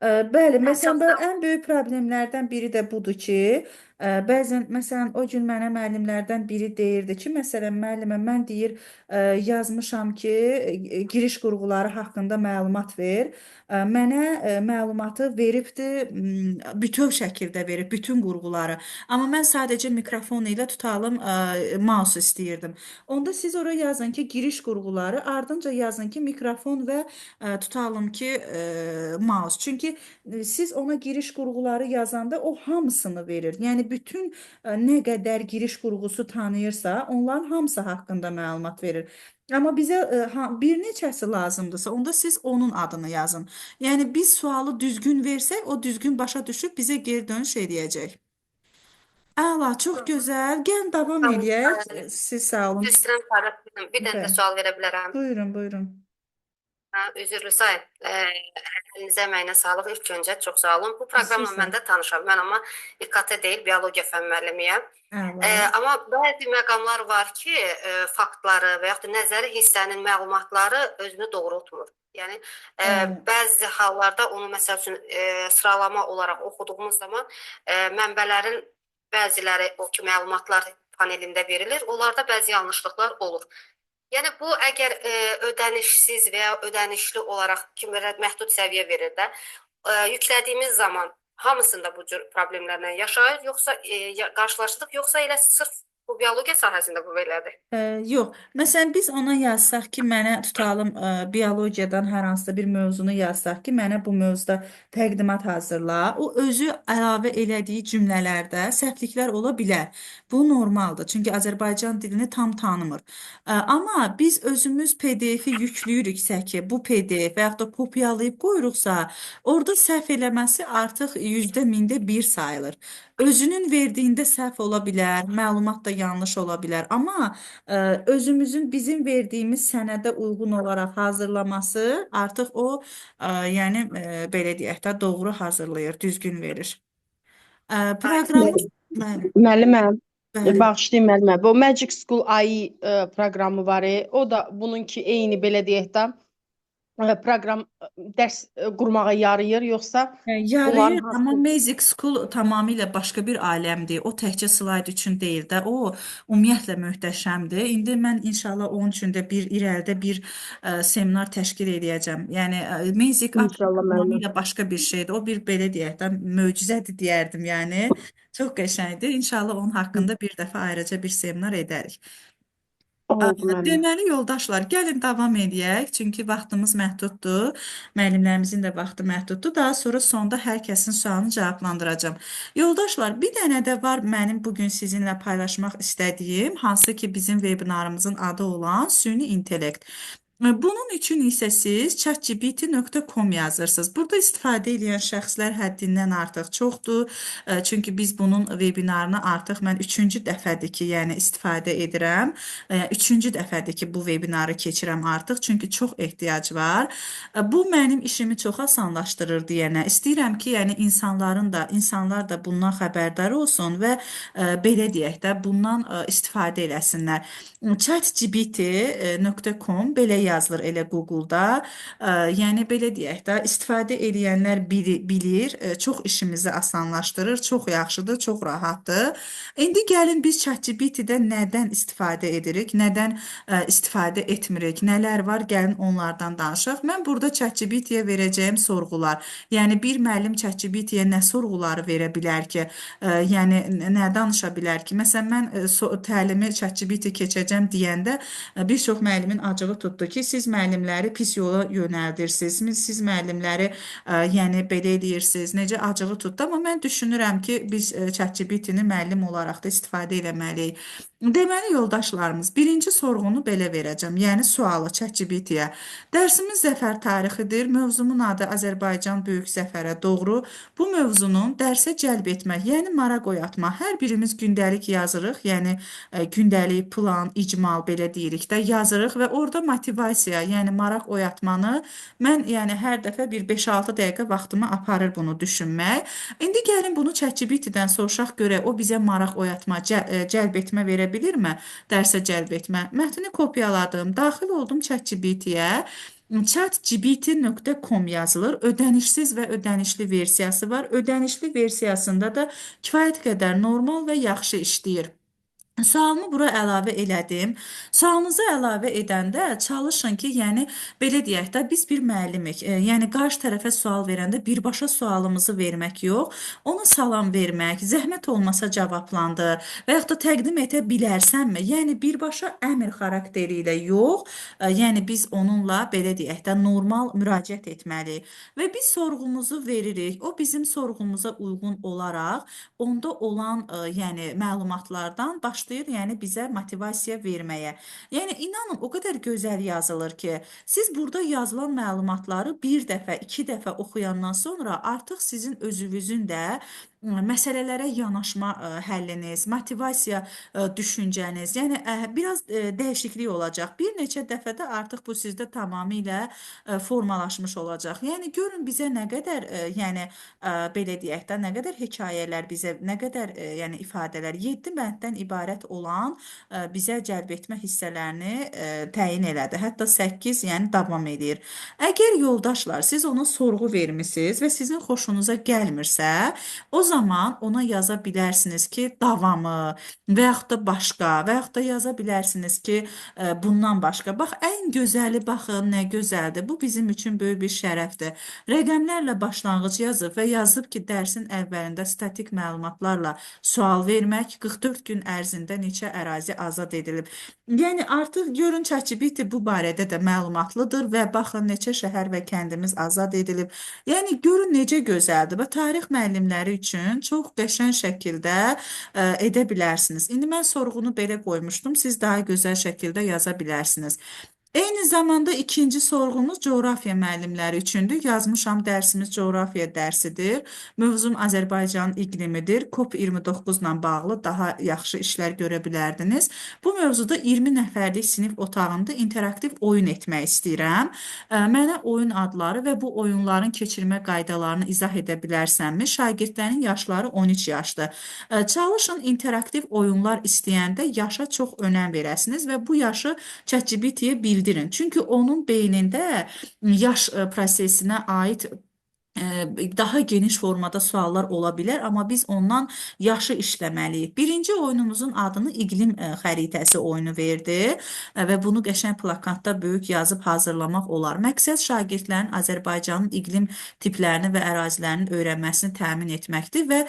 Bəli, Hə, məsələn, çox sağ ol. ən böyük problemlərdən biri də budur ki, bəzən məsələn o gün mənə müəllimlərdən biri deyirdi ki, məsələn, müəllimə mən deyir yazmışam ki, giriş qurğuları haqqında məlumat ver. Mənə məlumatı veribdi, bütöv şəkildə verib bütün qurğuları. Amma mən sadəcə mikrofon ilə tutalım mouse istəyirdim. Onda siz ora yazın ki, giriş qurğuları, ardınca yazın ki, mikrofon və tutalım ki, mouse. Çünki siz ona giriş qurğuları yazanda o hamısını verir. Yəni bütün nə qədər giriş qurğusu tanıyırsa, onların hamısı haqqında məlumat verir. Amma bizə bir neçəsi lazımdırsa, onda siz onun adını yazın. Yəni biz sualı düzgün versək, o düzgün başa düşüb bizə geri dönüş edəcək. Əla, çox gözəl. Gəlin davam Tamam. edək. Siz sağ olun. İstəyirəm Fərəh, bir dənə də Bəli. sual verə bilərəm. Buyurun, buyurun. Üzrlü say. Əlinizə, əməyinə sağlıq. İlk öncə çox sağ olun. Bu proqramla Xüsusən. mən də tanışam. Mən amma İKT deyil, biologiya fən müəllimiyəm. Əla. Amma bəzi məqamlar var ki, faktları və yaxud da nəzəri hissənin məlumatları özünü doğrultmur. Yəni bəzi hallarda onu məsəl üçün sıralama olaraq oxuduğumuz zaman mənbələrin bəziləri o ki məlumatlar panelində verilir. Onlarda bəzi yanlışlıqlar olur. Yəni bu əgər ödənişsiz və ya ödənişli olaraq kim məhdud səviyyə verir də yüklədiyimiz zaman hamısında bu cür problemlərlə yaşayır, yoxsa qarşılaşdıq, yoxsa elə sırf bu biologiya sahəsində bu belədir? Yox, məsələn biz ona yazsaq ki, mənə tutalım biologiyadan hər hansısa bir mövzunu yazsaq ki, mənə bu mövzuda təqdimat hazırla. O özü əlavə elədiyi cümlələrdə səhvliklər ola bilər. Bu normaldır, çünki Azərbaycan dilini tam tanımır. Amma biz özümüz PDF-i yükləyiriksə ki, bu PDF və yaxud da kopyalayıb qoyuruqsa, orada səhv eləməsi artıq 100%-də 1 sayılır. Özünün verdiyində səhv ola bilər, məlumat da yanlış ola bilər, amma özümüzün bizim verdiyimiz sənədə uyğun olaraq hazırlaması artıq o yəni belə deyək də doğru hazırlayır, düzgün verir. Proqramı bəli, Müəlliməm, bəli. bağışlayın müəllimə. Bu Magic School AI proqramı var. O da bununki eyni belə deyək də proqram dərs qurmağa yarayır, yoxsa Yarayır, onların amma hansı? Magic School tamamilə başqa bir aləmdir. O təkcə slayd üçün deyil də, o ümumiyyətlə möhtəşəmdir. İndi mən inşallah onun üçün də irəlidə bir seminar təşkil edəcəm. Yəni Magic İnşallah müəllimə. tamamilə başqa bir şeydir. O bir belə deyək də möcüzədir deyərdim, yəni. Çox qəşəngdir. İnşallah onun haqqında bir dəfə ayrıca bir seminar edərik. Oldu müəllimə. Deməli yoldaşlar, gəlin davam edək, çünki vaxtımız məhduddur. Müəllimlərimizin də vaxtı məhduddur. Daha sonra sonda hər kəsin sualını cavablandıracağam. Yoldaşlar, bir dənə də var mənim bugün sizinlə paylaşmaq istədiyim, hansı ki bizim webinarımızın adı olan süni intellekt. Bunun üçün isə siz chatgpt.com yazırsınız. Burada istifadə edən şəxslər həddindən artıq çoxdur. Çünki biz bunun webinarını artıq mən 3-cü dəfədir ki, yəni istifadə edirəm. 3-cü dəfədir ki, bu webinarı keçirəm artıq, çünki çox ehtiyac var. Bu mənim işimi çox asanlaşdırır deyənə. İstəyirəm ki, yəni insanlar da bundan xəbərdar olsun və belə deyək də bundan istifadə eləsinlər. Chatgpt.com belə yazılır elə Google-da. Yəni belə deyək də istifadə edənlər bilir, çox işimizi asanlaşdırır, çox yaxşıdır, çox rahatdır. İndi gəlin biz ChatGPT-də nədən istifadə edirik, nədən istifadə etmirik, nələr var, gəlin onlardan danışaq. Mən burada ChatGPT-yə verəcəyim sorğular, yəni bir müəllim ChatGPT-yə nə sorğuları verə bilər ki, yəni nə danışa bilər ki, məsələn mən təlimi ChatGPT keçəcəm deyəndə bir çox müəllimin acığı tutdu ki, siz müəllimləri pis yola yönəldirsiniz, siz müəllimləri yəni belə edirsiniz, necə acığı tutdu, amma mən düşünürəm ki, biz ChatGPT-ni müəllim olaraq da istifadə eləməliyik. Deməli yoldaşlarımız, birinci sorğunu belə verəcəm, yəni sualı ChatGPT-yə. Dərsimiz zəfər tarixidir, mövzumun adı Azərbaycan Böyük Zəfərə doğru. Bu mövzunun dərsə cəlb etmək, yəni maraq oyatmaq, hər birimiz gündəlik yazırıq, yəni gündəlik plan, icmal belə deyirik də yazırıq və orada motivasiya, yəni maraq oyatmanı mən yəni hər dəfə bir 5-6 dəqiqə vaxtımı aparır bunu düşünmək. İndi gəlin bunu ChatGPT-dən soruşaq görək, o bizə maraq oyatma, cəlb etmə verə bilirmi? Dərsə cəlb etmə. Mətni kopyaladım, daxil oldum ChatGPT-yə. chatgpt.com yazılır. Ödənişsiz və ödənişli versiyası var. Ödənişli versiyasında da kifayət qədər normal və yaxşı işləyir. Sualımı bura əlavə elədim. Sualınızı əlavə edəndə çalışın ki, yəni belə deyək də biz bir müəllimik. Yəni qarşı tərəfə sual verəndə birbaşa sualımızı vermək yox, ona salam vermək, zəhmət olmasa cavablandır və yaxud da təqdim edə bilərsənmi? Yəni birbaşa əmr xarakteri ilə yox, yəni biz onunla belə deyək də normal müraciət etməliyik və biz sorğumuzu veririk. O bizim sorğumuza uyğun olaraq onda olan yəni məlumatlardan başlayır, yəni bizə motivasiya verməyə. Yəni inanın o qədər gözəl yazılır ki, siz burada yazılan məlumatları bir dəfə, iki dəfə oxuyandan sonra artıq sizin özünüzün də məsələlərə yanaşma həlliniz, motivasiya düşüncəniz, yəni biraz dəyişiklik olacaq. Bir neçə dəfədə artıq bu sizdə tamamilə formalaşmış olacaq. Yəni görün bizə nə qədər yəni belə deyək də, nə qədər hekayələr bizə, nə qədər yəni ifadələr 7 bənddən ibarət olan bizə cəlb etmə hissələrini təyin elədi. Hətta 8, yəni davam edir. Əgər yoldaşlar siz ona sorğu vermisiniz və sizin xoşunuza gəlmirsə, o zaman ona yaza bilərsiniz ki, davamı və yaxud da başqa və yaxud da yaza bilərsiniz ki, bundan başqa. Bax, ən gözəli baxın, nə gözəldir. Bu bizim üçün böyük bir şərəfdir. Rəqəmlərlə başlanğıc yazıb və yazıb ki, dərsin əvvəlində statik məlumatlarla sual vermək 44 gün ərzində neçə ərazi azad edilib. Yəni artıq görün ChatGPT bu barədə də məlumatlıdır və baxın neçə şəhər və kəndimiz azad edilib. Yəni görün necə gözəldir və tarix müəllimləri üçün çox qəşəng şəkildə edə bilərsiniz. İndi mən sorğunu belə qoymuşdum, siz daha gözəl şəkildə yaza bilərsiniz. Eyni zamanda ikinci sorğumuz coğrafiya müəllimləri üçündür. Yazmışam, dərsimiz coğrafiya dərsidir. Mövzum Azərbaycanın iqlimidir. COP29 ilə bağlı daha yaxşı işlər görə bilərdiniz. Bu mövzuda 20 nəfərlik sinif otağında interaktiv oyun etmək istəyirəm. Mənə oyun adları və bu oyunların keçirmə qaydalarını izah edə bilərsənmi? Şagirdlərin yaşları 13 yaşdır. Çalışın interaktiv oyunlar istəyəndə yaşa çox önəm verəsiniz və bu yaşı ChatGPT-yə bildirin. Çünki onun beynində yaş prosesinə aid daha geniş formada suallar ola bilər, amma biz ondan yaşı işləməliyik. Birinci oyunumuzun adını iqlim xəritəsi oyunu verdi və bunu qəşəng plakatda böyük yazıb hazırlamaq olar. Məqsəd şagirdlərin Azərbaycanın iqlim tiplərini və ərazilərinin öyrənməsini təmin etməkdir və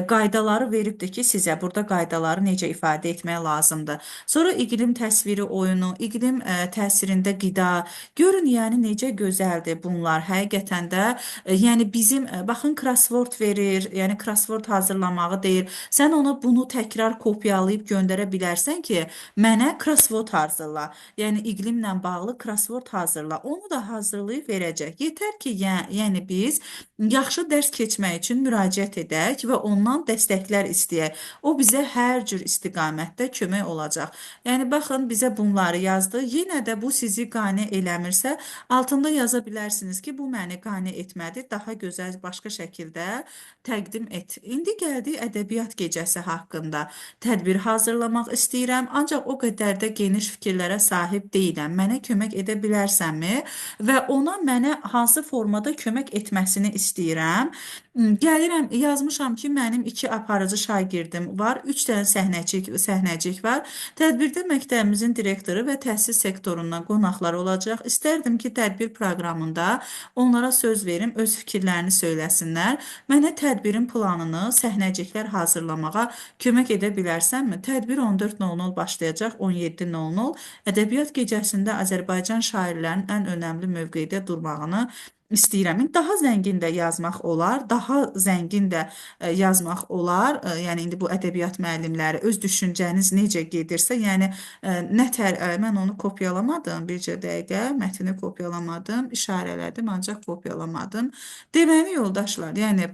qaydaları veribdir ki, sizə burada qaydaları necə ifadə etmək lazımdır. Sonra iqlim təsviri oyunu, iqlim təsirində qida, görün yəni necə gözəldir bunlar. Həqiqətən də yəni bizim baxın crossword verir, yəni crossword hazırlamağı deyir. Sən ona bunu təkrar kopyalayıb göndərə bilərsən ki, mənə crossword hazırla. Yəni iqlimlə bağlı crossword hazırla. Onu da hazırlayıb verəcək. Yetər ki, yəni biz yaxşı dərs keçmək üçün müraciət edək və ondan dəstəklər istəyək. O bizə hər cür istiqamətdə kömək olacaq. Yəni baxın bizə bunları yazdı. Yenə də bu sizi qane eləmirsə, altında yaza bilərsiniz ki, bu məni qane etmədi. Daha gözəl başqa şəkildə təqdim et. İndi gəldik ədəbiyyat gecəsi haqqında. Tədbir hazırlamaq istəyirəm, ancaq o qədər də geniş fikirlərə sahib deyiləm. Mənə kömək edə bilərsənmi? Və ona mənə hansı formada kömək etməsini istəyirəm. Gəlirəm, yazmışam ki, mənim 2 aparıcı şagirdim var, 3 dənə səhnəcik var. Tədbirdə məktəbimizin direktoru və təhsil sektorundan qonaqlar olacaq. İstərdim ki, tədbir proqramında onlara söz verim, öz fikirlərini söyləsinlər. Mənə tədbirin planını, səhnəciklər hazırlamağa kömək edə bilərsənmi? Tədbir 14:00 başlayacaq, 17:00. Ədəbiyyat gecəsində Azərbaycan şairlərinin ən önəmli mövqedə durmağını istəyirəm. Daha zəngin də yazmaq olar, daha zəngin də yazmaq olar. Yəni indi bu ədəbiyyat müəllimləri öz düşüncəniz necə gedirsə, yəni nətər mən onu kopyalamadım, bircə dəqiqə mətni kopyalamadım, işarələdim, ancaq kopyalamadım. Deməli yoldaşlar, yəni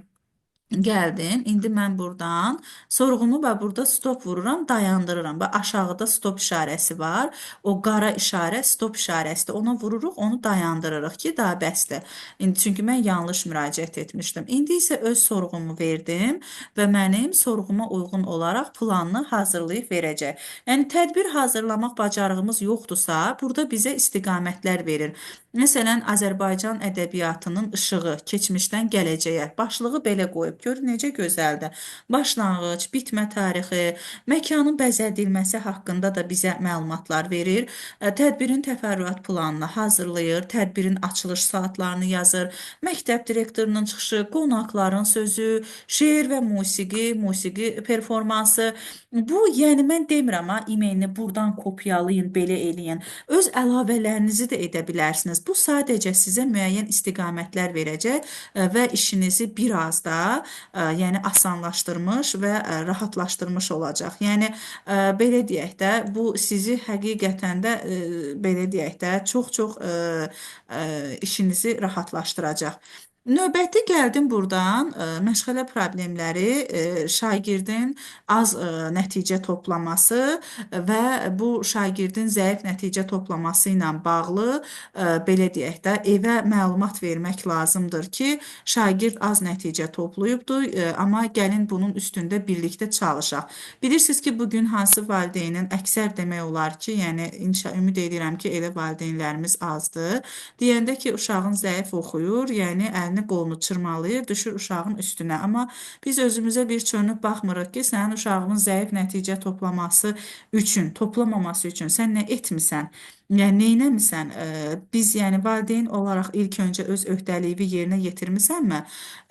Gəldin. İndi mən buradan sorğumu və burada stop vururam, dayandırıram. Və aşağıda stop işarəsi var. O qara işarə stop işarəsidir. Ona vururuq, onu dayandırırıq ki, daha bəsdir. İndi çünki mən yanlış müraciət etmişdim. İndi isə öz sorğumu verdim və mənim sorğuma uyğun olaraq planını hazırlayıb verəcək. Yəni tədbir hazırlamaq bacarığımız yoxdursa, burada bizə istiqamətlər verir. Məsələn, Azərbaycan ədəbiyyatının işığı keçmişdən gələcəyə. Başlığı belə qoyub. Gör necə gözəldir. Başlanğıc, bitmə tarixi, məkanın bəzədilməsi haqqında da bizə məlumatlar verir. Tədbirin təfərrüat planını hazırlayır, tədbirin açılış saatlarını yazır, məktəb direktorunun çıxışı, qonaqların sözü, şeir və musiqi performansı. Bu, yəni mən demirəm ha, e-mailini buradan kopyalayın, belə eləyin. Öz əlavələrinizi də edə bilərsiniz. Bu sadəcə sizə müəyyən istiqamətlər verəcək və işinizi biraz da yəni asanlaşdırmış və rahatlaşdırmış olacaq. Yəni belə deyək də, bu sizi həqiqətən də belə deyək də çox-çox işinizi rahatlaşdıracaq. Növbəti gəldim buradan məşğələ problemləri, şagirdin az nəticə toplaması və bu şagirdin zəif nəticə toplaması ilə bağlı belə deyək də evə məlumat vermək lazımdır ki, şagird az nəticə toplayıbdır, amma gəlin bunun üstündə birlikdə çalışaq. Bilirsiniz ki, bugün hansı valideynin əksər demək olar ki, yəni ümid edirəm ki, elə valideynlərimiz azdır. Deyəndə ki, uşağın zəif oxuyur, yəni əlini qolunu çırmalayır, düşür uşağın üstünə. Amma biz özümüzə bir çönüb baxmırıq ki, sənin uşağının zəif nəticə toplamaması üçün, toplamaması üçün sən nə etmisən? Yəni neynəmisən? Biz yəni valideyn olaraq ilk öncə öz öhdəliyini yerinə yetirmisənmi?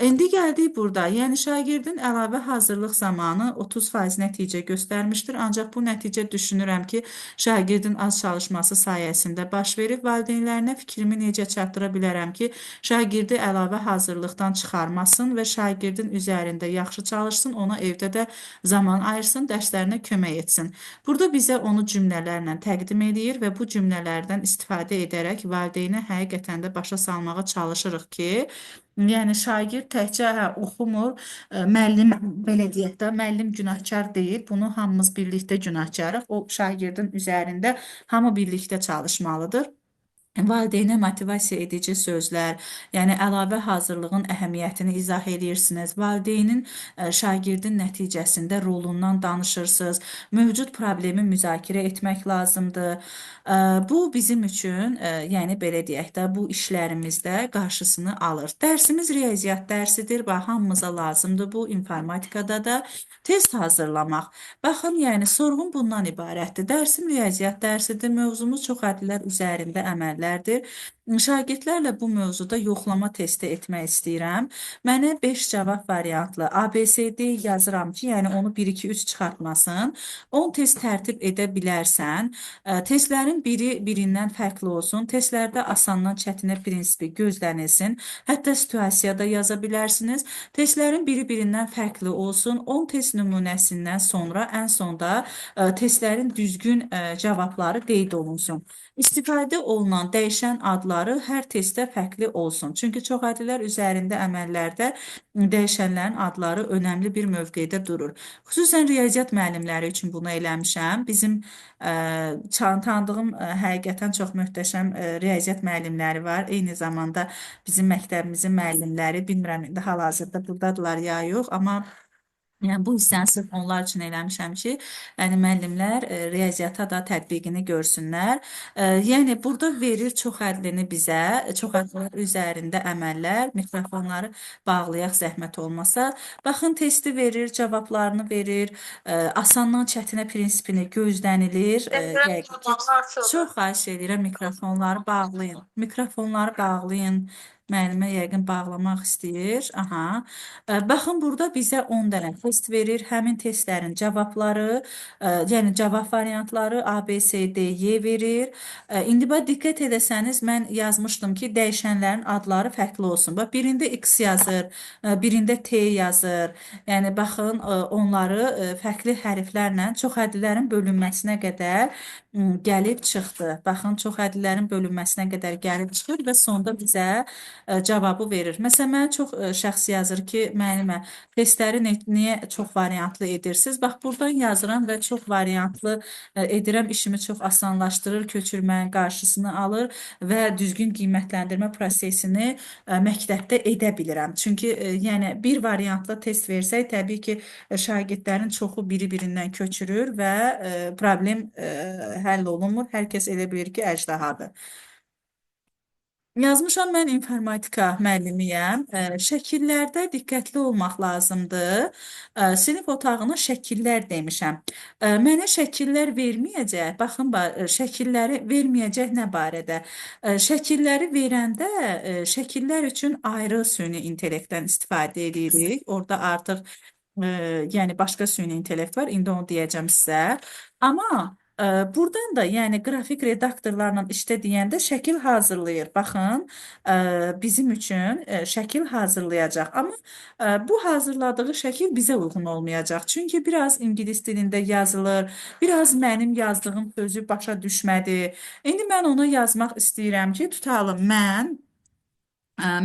İndi gəldik burada. Yəni şagirdin əlavə hazırlıq zamanı 30% nəticə göstərmişdir. Ancaq bu nəticə düşünürəm ki, şagirdin az çalışması sayəsində baş verib. Valideynlərinə fikrimi necə çatdıra bilərəm ki, şagirdi əlavə hazırlıqdan çıxarmasın və şagirdin üzərində yaxşı çalışsın, ona evdə də zaman ayırsın, dərslərinə kömək etsin. Burada bizə onu cümlələrlə təqdim edir və bu cümlələrdən istifadə edərək valideynə həqiqətən də başa salmağa çalışırıq ki, yəni şagird təkcə oxumur, müəllim belə deyək də, müəllim günahkar deyil. Bunu hamımız birlikdə günahkarıq. O şagirdin üzərində hamı birlikdə çalışmalıdır. Valideynə motivasiya edici sözlər, yəni əlavə hazırlığın əhəmiyyətini izah edirsiniz. Valideynin şagirdin nəticəsində rolundan danışırsınız. Mövcud problemi müzakirə etmək lazımdır. Bu bizim üçün, yəni belə deyək də, bu işlərimizdə qarşısını alır. Dərsimiz riyaziyyat dərsidir. Bax, hamımıza lazımdır bu informatikada da test hazırlamaq. Baxın, yəni sorğum bundan ibarətdir. Dərsim riyaziyyat dərsidir. Mövzumuz çoxadilər üzərində əməllərdir. Şagirdlərlə bu mövzuda yoxlama testi etmək istəyirəm. Mənə 5 cavab variantlı ABCD yazıram ki, yəni onu 1-2-3 çıxartmasın. 10 test tərtib edə bilərsən. Testlərin biri birindən fərqli olsun. Testlərdə asandan çətinə prinsipi gözlənilsin. Hətta situasiyada yaza bilərsiniz. Testlərin biri birindən fərqli olsun. 10 test nümunəsindən sonra ən sonda testlərin düzgün cavabları qeyd olunsun. İstifadə olunan dəyişən adları hər testdə fərqli olsun. Çünki çoxadilər üzərində əməllərdə dəyişənlərin adları önəmli bir mövqedə durur. Xüsusən riyaziyyat müəllimləri üçün bunu eləmişəm. Bizim tanıdığım həqiqətən çox möhtəşəm riyaziyyat müəllimləri var. Eyni zamanda bizim məktəbimizin müəllimləri, bilmirəm indi hal-hazırda buradadılar ya yox, amma yəni bu hissəni sırf onlar üçün eləmişəm ki, yəni müəllimlər riyaziyyata da tətbiqini görsünlər. Yəni burada verir çox ədlini bizə, çox ədlər üzərində əməllər, mikrofonları bağlayaq zəhmət olmasa. Baxın, testi verir, cavablarını verir, asandan çətinə prinsipini gözlənilir. Çox xahiş edirəm, mikrofonları bağlayın. Mikrofonları bağlayın. Müəllimə yəqin bağlamaq istəyir. Aha. Baxın, burada bizə 10 dənə test verir. Həmin testlərin cavabları, yəni cavab variantları A, B, C, D, Y verir. İndi bax, diqqət edəsəniz, mən yazmışdım ki, dəyişənlərin adları fərqli olsun. Bax, birində X yazır, birində T yazır. Yəni, baxın, onları fərqli hərflərlə çox ədlərin bölünməsinə qədər gəlib çıxdı. Baxın, çox ədlərin bölünməsinə qədər gəlib çıxır və sonda bizə cavabı verir. Məsələn, mənə çox şəxs yazır ki, müəllimə, testləri niyə çox variantlı edirsiniz? Bax, buradan yazıram və çox variantlı edirəm, işimi çox asanlaşdırır, köçürməyin qarşısını alır və düzgün qiymətləndirmə prosesini məktəbdə edə bilirəm. Çünki yəni bir variantlı test versək, təbii ki, şagirdlərin çoxu biri-birindən köçürür və problem həll olunmur. Hər kəs elə bilir ki, əjdahadır. Yazmışam, mən informatika müəllimiyəm. Şəkillərdə diqqətli olmaq lazımdır. Sinif otağına şəkillər demişəm. Mənə şəkillər verməyəcək. Baxın, şəkilləri verməyəcək nə barədə? Şəkilləri verəndə şəkillər üçün ayrı süni intellektdən istifadə edirik. Orada artıq yəni başqa süni intellekt var. İndi onu deyəcəm sizə. Amma buradan da yəni qrafik redaktorlarla işlə deyəndə şəkil hazırlayır. Baxın, bizim üçün şəkil hazırlayacaq. Amma bu hazırladığı şəkil bizə uyğun olmayacaq. Çünki biraz ingilis dilində yazılır, biraz mənim yazdığım sözü başa düşmədi. İndi mən ona yazmaq istəyirəm ki, tutalım mən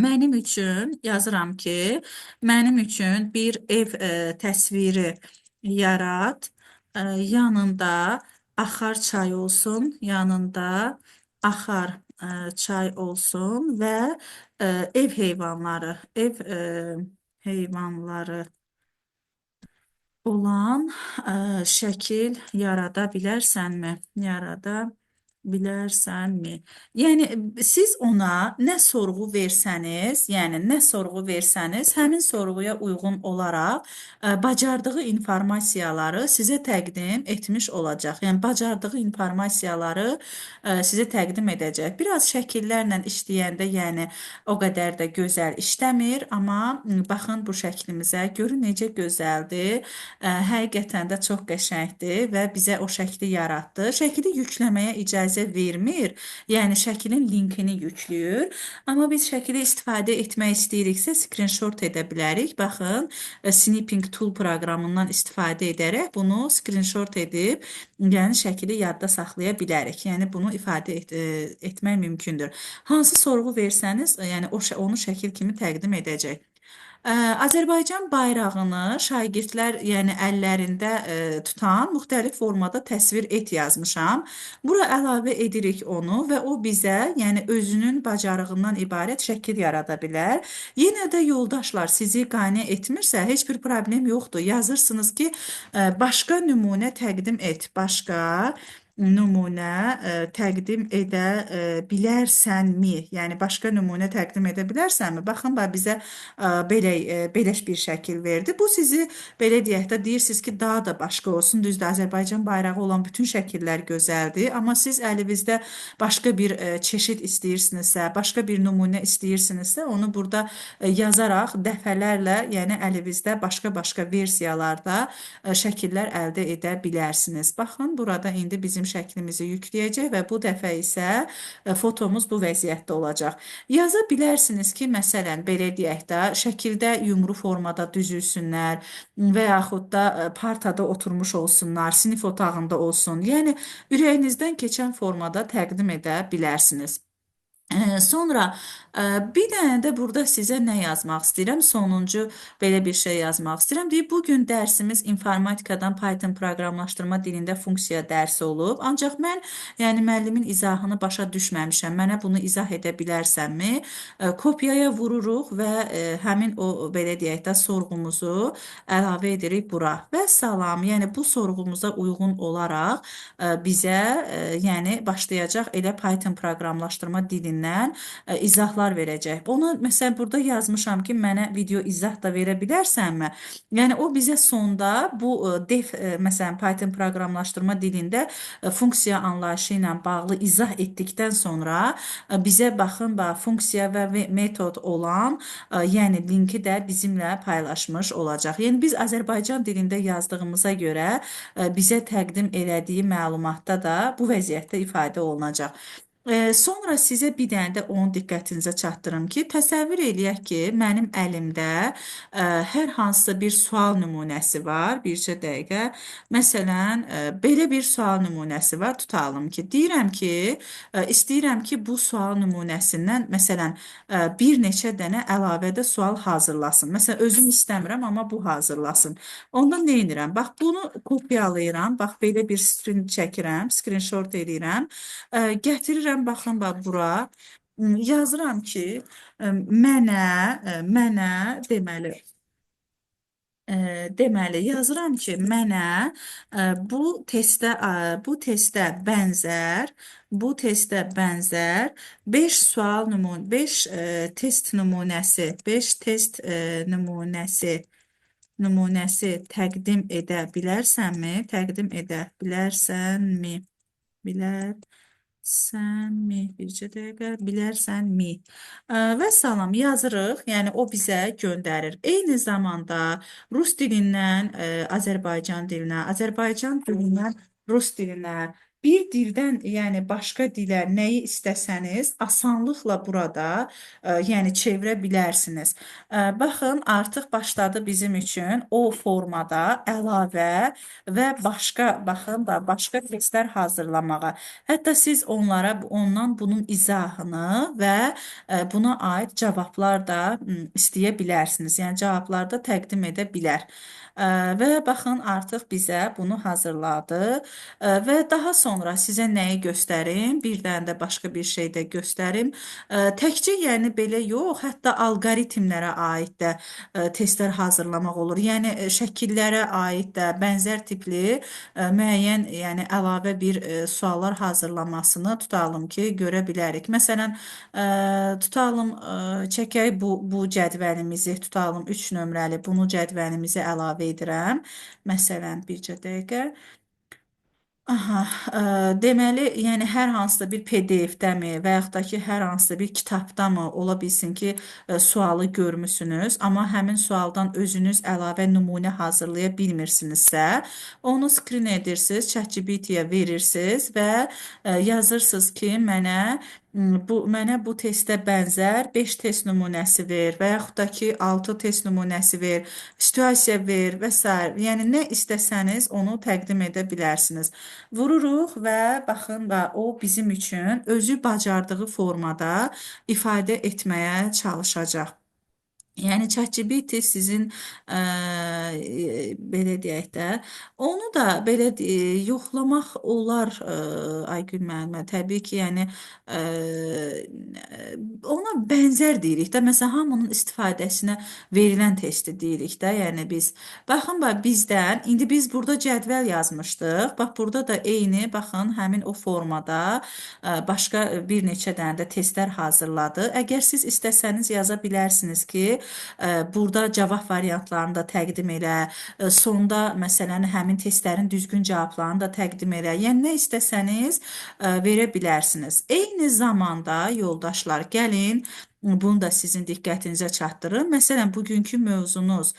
mənim üçün yazıram ki, mənim üçün bir ev təsviri yarat. Yanında axar çay olsun, yanında axar çay olsun və ev heyvanları olan şəkil yarada bilərsənmi? Yarada bilərsənmi? Yəni siz ona nə sorğu versəniz, həmin sorğuya uyğun olaraq bacardığı informasiyaları sizə təqdim etmiş olacaq. Yəni bacardığı informasiyaları sizə təqdim edəcək. Biraz şəkillərlə işləyəndə, yəni o qədər də gözəl işləmir, amma baxın bu şəklimizə, görün necə gözəldir. Həqiqətən də çox qəşəngdir və bizə o şəkli yaratdı. Şəkli yükləməyə icazə vermir. Yəni şəklin linkini yükləyir. Amma biz şəkli istifadə etmək istəyiriksə screenshot edə bilərik. Baxın, Snipping Tool proqramından istifadə edərək bunu screenshot edib, yəni şəkli yadda saxlaya bilərik. Yəni bunu ifadə etmək mümkündür. Hansı sorğu versəniz, yəni onu şəkil kimi təqdim edəcək. Azərbaycan bayrağını şagirdlər yəni əllərində tutan müxtəlif formada təsvir et yazmışam. Bura əlavə edirik onu və o bizə yəni özünün bacarığından ibarət şəkil yarada bilər. Yenə də yoldaşlar sizi qane etmirsə heç bir problem yoxdur. Yazırsınız ki, başqa nümunə təqdim et, başqa nümunə təqdim edə bilərsənmi? Yəni başqa nümunə təqdim edə bilərsənmi? Baxın, bizə belə bir şəkil verdi. Bu sizi belə deyək də deyirsiniz ki, daha da başqa olsun. Düzdür, Azərbaycan bayrağı olan bütün şəkillər gözəldir, amma siz əlinizdə başqa bir çeşid istəyirsinizsə, başqa bir nümunə istəyirsinizsə, onu burada yazaraq dəfələrlə, yəni əlinizdə başqa-başqa versiyalarda şəkillər əldə edə bilərsiniz. Baxın, burada indi bizim şəklimizi yükləyəcək və bu dəfə isə fotomuz bu vəziyyətdə olacaq. Yaza bilərsiniz ki, məsələn, belə deyək də, şəkildə yumru formada düzülsünlər və yaxud da partada oturmuş olsunlar, sinif otağında olsun. Yəni, ürəyinizdən keçən formada təqdim edə bilərsiniz. Sonra bir dənə də burada sizə nə yazmaq istəyirəm? Sonuncu belə bir şey yazmaq istəyirəm. Deyib, bugün dərsimiz informatikadan Python proqramlaşdırma dilində funksiya dərsi olub. Ancaq mən, yəni müəllimin izahını başa düşməmişəm. Mənə bunu izah edə bilərsənmi? Kopyaya vururuq və həmin o belə deyək də sorğumuzu əlavə edirik bura. Və salam, yəni bu sorğumuza uyğun olaraq bizə yəni başlayacaq elə Python proqramlaşdırma dilində izahlar verəcək. Onu məsələn burada yazmışam ki, mənə video izah da verə bilərsənmi? Yəni o bizə sonda bu def məsələn Python proqramlaşdırma dilində funksiya anlayışı ilə bağlı izah etdikdən sonra bizə baxın, funksiya və metod olan yəni linki də bizimlə paylaşmış olacaq. Yəni biz Azərbaycan dilində yazdığımıza görə bizə təqdim elədiyi məlumatda da bu vəziyyətdə ifadə olunacaq. Sonra sizə bir dənə də onun diqqətinizə çatdırım ki, təsəvvür eləyək ki, mənim əlimdə hər hansısa bir sual nümunəsi var. Bircə dəqiqə. Məsələn, belə bir sual nümunəsi var. Tutalım ki, deyirəm ki, istəyirəm ki, bu sual nümunəsindən məsələn bir neçə dənə əlavədə sual hazırlasın. Məsələn, özüm istəmirəm, amma bu hazırlasın. Onda nə edirəm? Bax, bunu kopyalayıram. Bax, belə bir screen çəkirəm, screenshot edirəm. Gətirirəm, baxın bax bura. Yazıram ki, mənə deməli yazıram ki, mənə bu testə bənzər 5 sual 5 test nümunəsi, 5 test nümunəsi təqdim edə bilərsənmi? Təqdim edə bilərsənmi? Bilərsənmi? Bircə dəqiqə. Bilərsənmi? Və salam yazırıq. Yəni o bizə göndərir. Eyni zamanda rus dilindən Azərbaycan dilinə, Azərbaycan dilindən rus dilinə, bir dildən, yəni başqa dilə nəyi istəsəniz, asanlıqla burada yəni çevirə bilərsiniz. Baxın, artıq başladı bizim üçün o formada əlavə və başqa, baxın, başqa tekstlər hazırlamağa. Hətta siz ondan bunun izahını və buna aid cavablar da istəyə bilərsiniz. Yəni cavablar da təqdim edə bilər. Və baxın, artıq bizə bunu hazırladı. Və daha sonra sizə nəyi göstərim? Bir dənə də başqa bir şey də göstərim. Təkcə yəni belə yox, hətta alqoritmlərə aid də testlər hazırlamaq olur. Yəni şəkillərə aid də bənzər tipli müəyyən, yəni əlavə bir suallar hazırlamasını tutalım ki, görə bilərik. Məsələn, tutalım, çəkək bu cədvəlimizi, tutalım 3 nömrəli bunu cədvəlimizi əlavə edirəm. Məsələn, bircə dəqiqə. Aha, deməli, yəni hər hansısa bir PDF-dəmi və yaxud da ki, hər hansısa bir kitabdamı ola bilsin ki, sualı görmüsünüz, amma həmin sualdan özünüz əlavə nümunə hazırlaya bilmirsinizsə, onu skrin edirsiniz, ChatGPT-yə verirsiniz və yazırsınız ki, mənə bu testə bənzər 5 test nümunəsi ver və yaxud da ki 6 test nümunəsi ver, situasiya ver və s. Yəni nə istəsəniz onu təqdim edə bilərsiniz. Vururuq və baxın və o bizim üçün özü bacardığı formada ifadə etməyə çalışacaq. Yəni ChatGPT sizin belə deyək də, onu da belə yoxlamaq olar, Aygün müəllimə. Təbii ki, yəni ona bənzər deyirik də. Məsələn, hamının istifadəsinə verilən testi deyirik də. Yəni biz baxın bax bizdən indi biz burada cədvəl yazmışdıq. Bax burada da eyni, baxın həmin o formada başqa bir neçə dənə də testlər hazırladı. Əgər siz istəsəniz yaza bilərsiniz ki, burada cavab variantlarını da təqdim elə, sonda məsələn həmin testlərin düzgün cavablarını da təqdim elə. Yəni nə istəsəniz verə bilərsiniz. Eyni zamanda yoldaşlar gəlin, bunu da sizin diqqətinizə çatdırım. Məsələn, bugünkü mövzunuz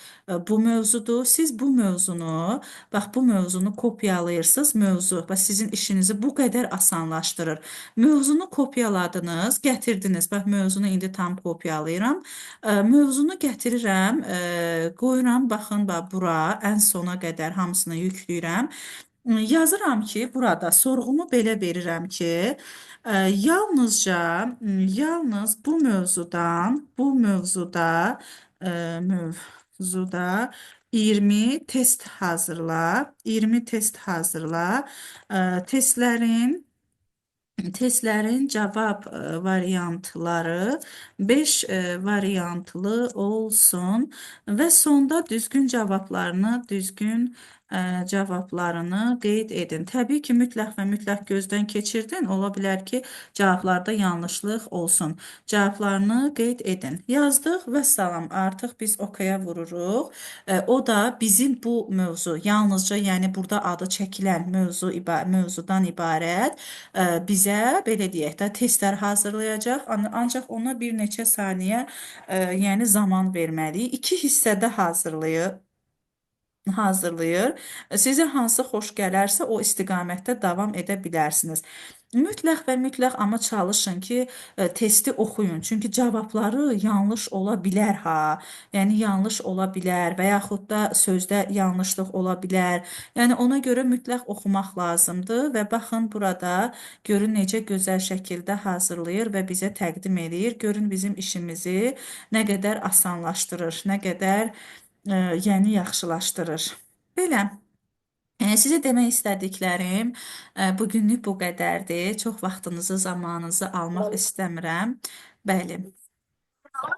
bu mövzudur. Siz bu mövzunu, bax bu mövzunu kopyalayırsınız. Mövzu, bax sizin işinizi bu qədər asanlaşdırır. Mövzunu kopyaladınız, gətirdiniz. Bax mövzunu indi tam kopyalayıram. Mövzunu gətirirəm, qoyuram, baxın bax bura ən sona qədər hamısını yükləyirəm. Yazıram ki, burada sorğumu belə verirəm ki, yalnız bu mövzuda 20 test hazırla, 20 test hazırla. Testlərin cavab variantları 5 variantlı olsun və sonda düzgün cavablarını qeyd edin. Təbii ki, mütləq və mütləq gözdən keçirdin. Ola bilər ki, cavablarda yanlışlıq olsun. Cavablarını qeyd edin. Yazdıq və salam. Artıq biz OK-ya vururuq. O da bizim bu mövzu, yalnızca yəni burada adı çəkilən mövzudan ibarət bizə belə deyək də testlər hazırlayacaq. Ancaq ona bir neçə saniyə yəni zaman verməliyik. İki hissədə hazırlayıb. hazırlayır. Sizə hansı xoş gələrsə o istiqamətdə davam edə bilərsiniz. Mütləq və mütləq amma çalışın ki, testi oxuyun. Çünki cavabları yanlış ola bilər ha. Yəni yanlış ola bilər və yaxud da sözdə yanlışlıq ola bilər. Yəni ona görə mütləq oxumaq lazımdır və baxın burada görün necə gözəl şəkildə hazırlayır və bizə təqdim edir. Görün bizim işimizi nə qədər asanlaşdırır, nə qədər yəni yaxşılaşdırır. Belə. Sizə demək istədiklərim bugünlük bu qədərdir. Çox vaxtınızı, zamanınızı almaq istəmirəm. Bəli,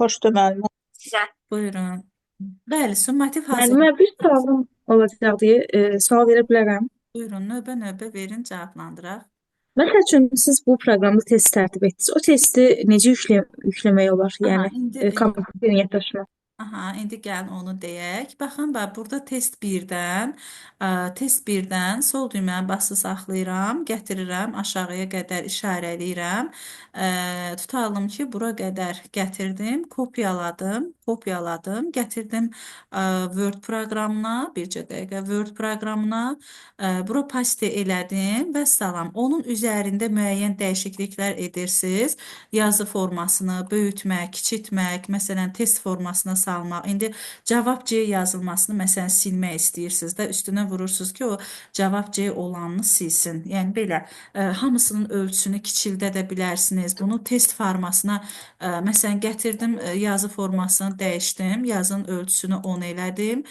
Xoşdur müəllimə. Sizə. buyurun. Bəli, summativ hazır. Müəllimə bir sualım olacaq deyə sual verə bilərəm. Buyurun, növbə-növbə verin, cavablandıraq. Məsəl üçün siz bu proqramda test tərtib etdiniz. O testi necə yükləmək olar? Aha, Yəni indi kompüterin yaddaşına. Aha, indi gəlin onu deyək. Baxın, bax, burada test 1-dən sol düyməni basılı saxlayıram, gətirirəm, aşağıya qədər işarələyirəm. Tutalım ki, bura qədər gətirdim, kopyaladım, gətirdim Word proqramına, bircə dəqiqə Word proqramına, bura paste elədim və salam. Onun üzərində müəyyən dəyişikliklər edirsiniz. Yazı formasını böyütmək, kiçiltmək, məsələn, test formasına salmaq. İndi cavab C yazılmasını məsələn silmək istəyirsiniz də, üstünə vurursunuz ki, o cavab C olanını silsin. Yəni belə hamısının ölçüsünü kiçildə də bilərsiniz. Bunu test formasına məsələn gətirdim, yazı formasını dəyişdim, yazının ölçüsünü 10 elədim.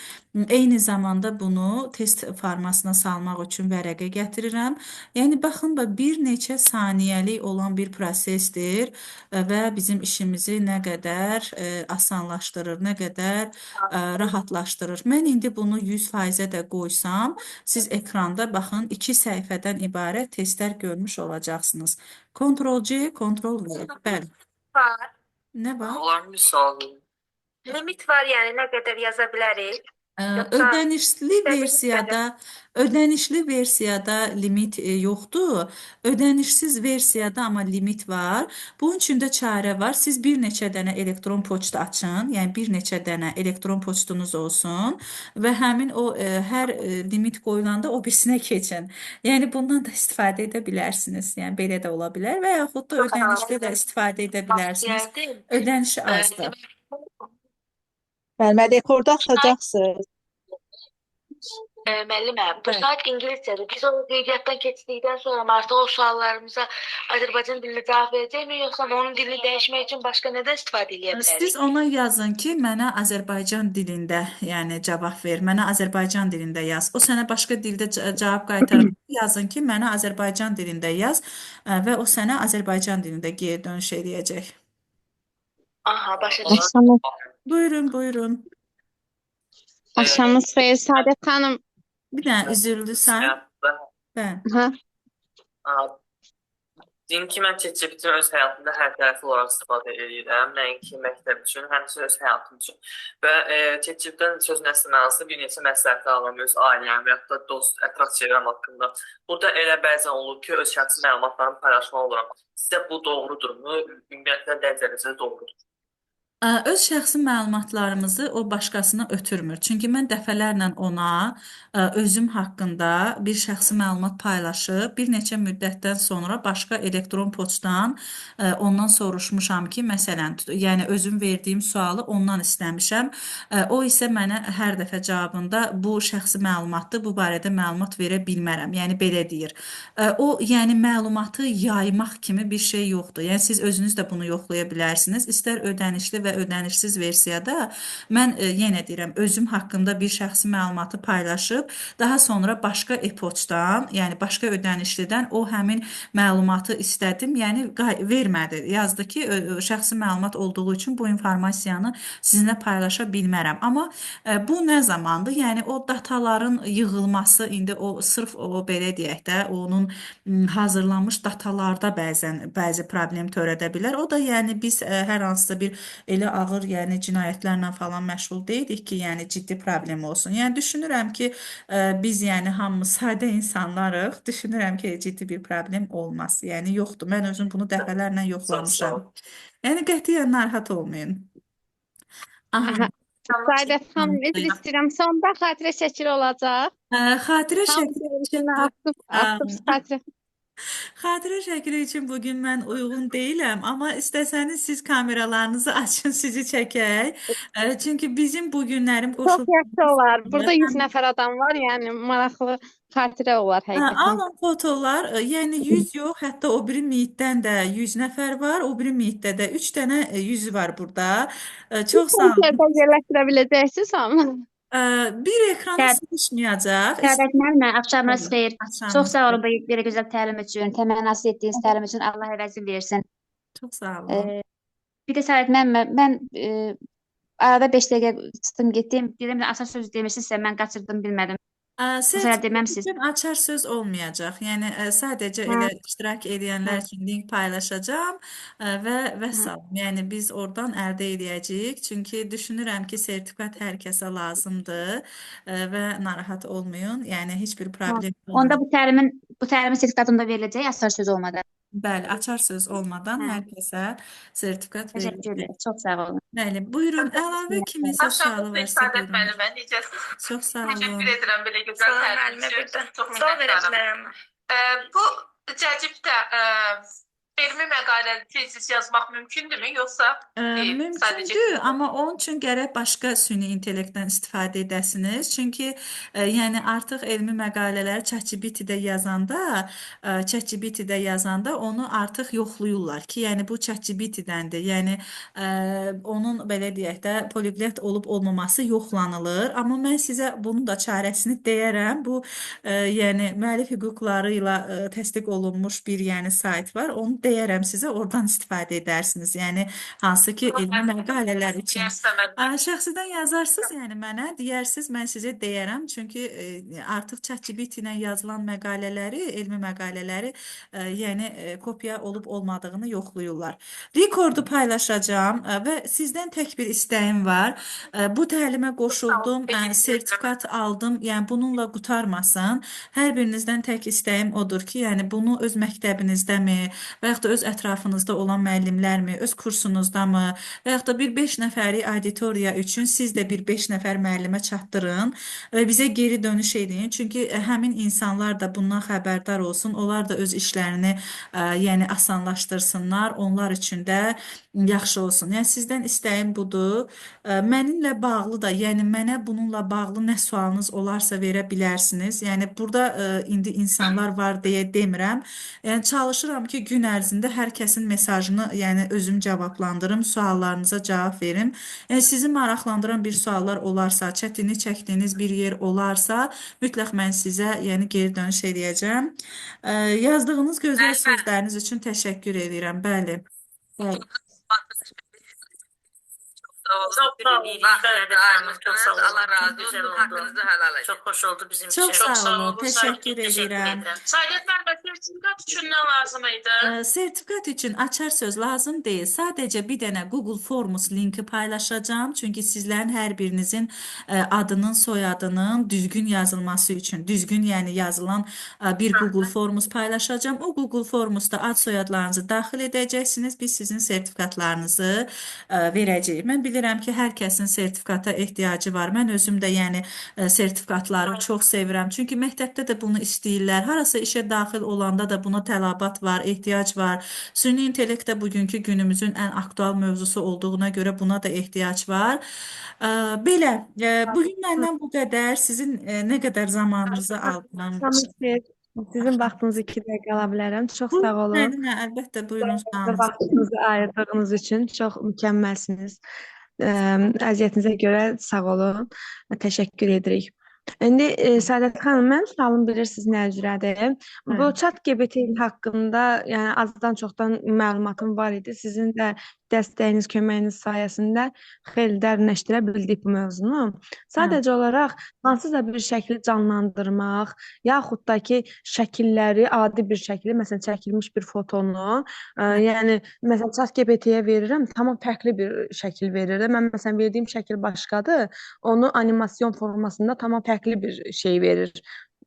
Eyni zamanda bunu test formasına salmaq üçün vərəqə gətirirəm. Yəni baxın, bir neçə saniyəlik olan bir prosesdir və bizim işimizi nə qədər asanlaşdırır, nə qədər rahatlaşdırır. Mən indi bunu 100%-ə də qoysam, siz ekranda baxın 2 səhifədən ibarət testlər görmüş olacaqsınız. Ctrl+C, Ctrl+V. Bəli. Var. Nə var? Olar bir sual verin. Limit var, yəni nə qədər yaza bilərik? Yoxsa Ödənişli versiyada limit yoxdur. Ödənişsiz versiyada amma limit var. Bunun üçün də çarə var. Siz bir neçə dənə elektron poçt açın. Yəni bir neçə dənə elektron poçtunuz olsun və həmin o hər limit qoyulanda o birisinə keçin. Yəni bundan da istifadə edə bilərsiniz. Yəni belə də ola bilər və yaxud da ödənişli də istifadə edə bilərsiniz. Deyərdim, Ödənişi azdır. Müəllimə dekorda atacaqsınız. müəllimə, bu Bəli. saat ingiliscədir. Biz o qeydiyyatdan keçdikdən sonra artıq o suallarımıza Azərbaycan dilində cavab verəcəkmi, yoxsa onun dilini dəyişmək üçün başqa nədən istifadə edə bilərik? Siz ona yazın ki, mənə Azərbaycan dilində, yəni cavab ver, mənə Azərbaycan dilində yaz. O sənə başqa dildə cavab qaytarır. Yazın ki, mənə Azərbaycan dilində yaz və o sənə Azərbaycan dilində geri dönüş eləyəcək. Aha, başa düşdüm. Axşamınız, Buyurun. Axşamınız xeyir Səadət xanım. Bir dənə üzürlüsən. Bəli. Hə. Deyim ki, mən ChatGPT-nin öz həyatımda hər tərəfli olaraq istifadə edirəm. Nəinki məktəb üçün, həmçinin öz həyatım üçün. Və ChatGPT-dən söz nəsli mənasında bir neçə məsləhət alıram öz ailəm və yaxud da dost, ətraf çevrəm haqqında. Burada elə bəzən olur ki, öz şəxsi məlumatlarımı paylaşmalı oluram. Sizə bu doğrudurmu? Ümumiyyətlə dərəcədə doğrudur. Öz şəxsi məlumatlarımızı o başqasına ötürmür. Çünki mən dəfələrlə ona özüm haqqında bir şəxsi məlumat paylaşıb, bir neçə müddətdən sonra başqa elektron poçtdan ondan soruşmuşam ki, məsələn, yəni özüm verdiyim sualı ondan istəmişəm. O isə mənə hər dəfə cavabında bu şəxsi məlumatdır, bu barədə məlumat verə bilmərəm. Yəni belə deyir. O, yəni məlumatı yaymaq kimi bir şey yoxdur. Yəni siz özünüz də bunu yoxlaya bilərsiniz. İstər ödənişli və ödənişsiz versiyada mən yenə deyirəm, özüm haqqında bir şəxsi məlumatı paylaşıb, daha sonra başqa e-poçtdan, yəni başqa ödənişlidən o həmin məlumatı istədim, yəni vermədi. Yazdı ki, şəxsi məlumat olduğu üçün bu informasiyanı sizinlə paylaşa bilmərəm. Amma bu nə zamandır? Yəni o dataların yığılması, indi o sırf o belə deyək də, onun hazırlanmış datalarda bəzi problem törədə bilər. O da yəni biz hər hansısa bir elə ağır, yəni cinayətlərlə falan məşğul deyilik ki, yəni ciddi problem olsun. Yəni düşünürəm ki, biz yəni hamımız sadə insanlarıq. Düşünürəm ki, ciddi bir problem olmaz. Yəni yoxdur. Mən özüm bunu dəfələrlə yoxlamışam. Yəni qətiyyən narahat olmayın. Aha. Saadət xanım, üzr Mutluyam. istəyirəm. Sonda xatirə şəkili olacaq. Xatirə Hamı şəkli görüşünə üçün atıb xatirə. xatirə şəkli üçün bugün mən uyğun deyiləm, amma istəsəniz siz kameralarınızı açın, sizi çəkək. Çünki bizim bu günlərim Çox yaxşı olar. qoşulmalı. Burada 100 nəfər adam var, yəni maraqlı xatirə olar həqiqətən. Alın fotolar, yəni 100 yox, hətta o biri meyitdən də 100 nəfər var, o biri meyitdə də 3 dənə yüzü var burada. Çox sağ olun. Konsertə yerləşdirə biləcəksiniz hamı. Bir ekrana sığışmayacaq. Səadət müəllimə, axşamınız xeyir. Axşamınız Çox sağ olun xeyir. bu belə gözəl təlim üçün, təmənnası etdiyiniz təlim üçün. Allah əvəzini versin. Çox sağ olun. Bir də Səadət müəllimə, mən arada 5 dəqiqə çıxdım, getdim. Dedim də asas söz demişsinizsə mən qaçırdım, bilmədim. Məsələ Sertifikat deməmisiz. için açar söz olmayacak. Yani sadece öyle iştirak edenler için link paylaşacağım ve salam. Yani biz oradan əldə edəcəyik. Çünki düşünürəm ki sertifikat hər kəsə lazımdır və narahat olmayın. Yəni heç bir problem Onda olmayacaq. bu təlimin sertifikatında veriləcək asar söz olmadan. Bəli, açar söz olmadan hər kəsə sertifikat Təşəkkür verilir. ederim. Çox sağ olun. Bəli, buyurun. Əlavə kiminsə Axşamınız sualı xeyir varsa Səadət buyurun. müəllimə, necəsiz? Çox sağ Təşəkkür olun. edirəm belə gözəl Salam təlim müəllimə üçün. bir də. Çox Sual verə minnətdaram. bilərəm. Bu cəcibdə elmi məqalə tezis yazmaq mümkündürmü, yoxsa sadəcə Mümkündür, amma onun üçün gərək başqa süni intellektdən istifadə edəsiniz. Çünki yəni artıq elmi məqalələri ChatGPT-də yazanda onu artıq yoxlayırlar ki, yəni bu ChatGPT-dəndir. Yəni onun belə deyək də poliglot olub olmaması yoxlanılır. Amma mən sizə bunun da çarəsini deyərəm. Bu yəni müəllif hüquqları ilə təsdiq olunmuş bir yəni sayt var. Onu deyərəm sizə, oradan istifadə edərsiniz. Yəni hansı ki elmi məqalələr üçün şəxsidən yazarsınız, yəni mənə deyərsiniz, mən sizə deyərəm. Çünki artıq ChatGPT ilə yazılan məqalələri, elmi məqalələri yəni kopya olub olmadığını yoxlayırlar. Rekordu paylaşacağım və sizdən tək bir istəyim var. Bu təlimə qoşuldum, sertifikat aldım. Yəni bununla qurtarmasın. Hər birinizdən tək istəyim odur ki, yəni bunu öz məktəbinizdəmi və yaxud da öz ətrafınızda olan müəllimlərmi, öz kursunuzdamı və yaxud da bir 5 nəfəri auditoriya üçün siz də bir 5 nəfər müəllimə çatdırın və bizə geri dönüş edin. Çünki həmin insanlar da bundan xəbərdar olsun. Onlar da öz işlərini yəni asanlaşdırsınlar. Onlar üçün də yaxşı olsun. Yəni sizdən istəyim budur. Mənimlə bağlı da, yəni mənə bununla bağlı nə sualınız olarsa verə bilərsiniz. Yəni burada indi insanlar var deyə demirəm. Yəni çalışıram ki, gün ərzində hər kəsin mesajını yəni özüm cavablandırım, suallarınıza cavab verim. Yəni sizi maraqlandıran bir suallar olarsa, çətinlik çəkdiyiniz bir yer olarsa, mütləq mən sizə yəni geri dönüş edəcəm. Yazdığınız gözəl sözləriniz üçün təşəkkür edirəm. Bəli. Bəli. Çox sağ olun. Çox sağ olun. Allah razı olsun. Haqqınızı helal edin. Çox xoş oldu bizim üçün. Çox sağ olun. Təşəkkür edirəm. Saadət müəllimə, sertifikat üçün nə lazım idi? Sertifikat için açar söz lazım değil. Sadece bir dənə Google Forms linki paylaşacağım. Çünkü sizlerin her birinizin adının, soyadının düzgün yazılması için, düzgün yani yazılan bir Google Forms paylaşacağım. O Google Forms'da ad soyadlarınızı daxil edəcəksiniz. Biz sizin sertifikatlarınızı verəcəyik. Mən bilirəm ki, hər kəsin sertifikata ehtiyacı var. Mən özüm də yəni sertifikatları çox sevirəm. Çünki məktəbdə də bunu istəyirlər. Harasa işə daxil olanda da buna tələbat var, ehtiyac var. Süni intellekt də bugünkü günümüzün ən aktual mövzusu olduğuna görə buna da ehtiyac var. Belə, bugün məndən bu qədər. Sizin nə qədər zamanınızı aldım. Axşamınız xeyir. Sizin vaxtınızı 2 dəqiqə ala bilərəm. Çox sağ olun. Buyurun, əlbəttə, buyurun. Sağ olun. Vaxtınızı ayırdığınız üçün çox mükəmməlsiniz. Əziyyətinizə görə sağ olun. Təşəkkür edirik. İndi Səadət xanım, mənim sualım bilirsiniz nə üzrədir? Bu ChatGPT haqqında yəni azdan çoxdan məlumatım var idi. Sizin də dəstəyiniz, köməyiniz sayəsində xeyli dərinləşdirə bildik bu mövzunu. Sadəcə olaraq hansısa bir şəkli canlandırmaq, yaxud da ki, şəkilləri adi bir şəkli, məsələn, çəkilmiş bir fotonu, yəni məsələn ChatGPT-yə verirəm, tamam fərqli bir şəkil verir. Mən məsələn verdiyim şəkil başqadır, onu animasyon formasında tamam fərqli bir şey verir.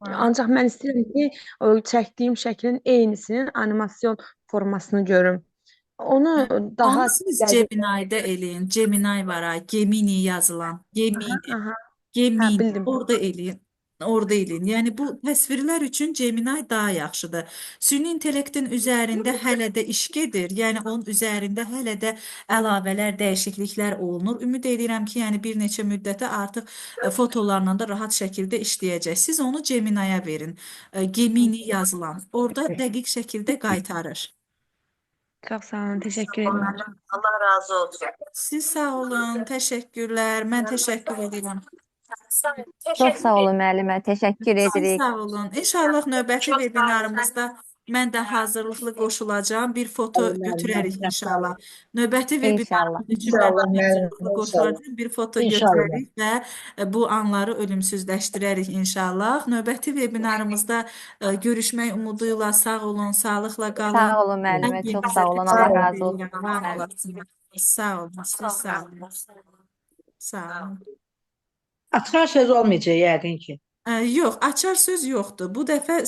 Ancaq mən istəyirəm ki, o çəkdiyim şəklin eynisinin animasyon formasını görüm. Onu daha Onu siz dəqiq. Gemini'de eleyin. Gemini var ha. Gemini yazılan. Gemini. Aha. Hə, Gemini. bildim. Orada eleyin. Orada eləyin. Yəni bu təsvirlər üçün Gemini daha yaxşıdır. Süni intellektin üzərində hələ də iş gedir. Yəni onun üzərində hələ də əlavələr, dəyişikliklər olunur. Ümid edirəm ki, yəni bir neçə müddətə artıq fotolarla da rahat şəkildə işləyəcək. Siz onu Gemini-yə verin. Gemini yazılan. Orada dəqiq şəkildə qaytarır. Çox sağ olun, təşəkkür Tamam, edirəm. müəllim. Allah razı olsun. Siz sağ olun. Təşəkkürlər. Mən təşəkkür edirəm. Sağ olun. Çox sağ olun müəllimə. Təşəkkür Siz edirik. sağ olun. İnşallah növbəti webinarımızda mən də hazırlıqlı qoşulacağam. Bir foto götürərik inşallah. Növbəti İnşallah. webinarımız üçün mən də hazırlıqlı qoşulacağım. Bir foto götürərik və bu anları ölümsüzləşdirərik inşallah. Növbəti webinarımızda görüşmək umuduyla sağ olun, sağlıqla qalın. Sağ olun müəllimə. Çox sağ olun. Allah razı olsun. Var olasınız. Sağ olun. Siz sağ olun. Sağ olun. Açar söz olmayacaq yəqin ki. Yox, açar söz yoxdur. Bu dəfə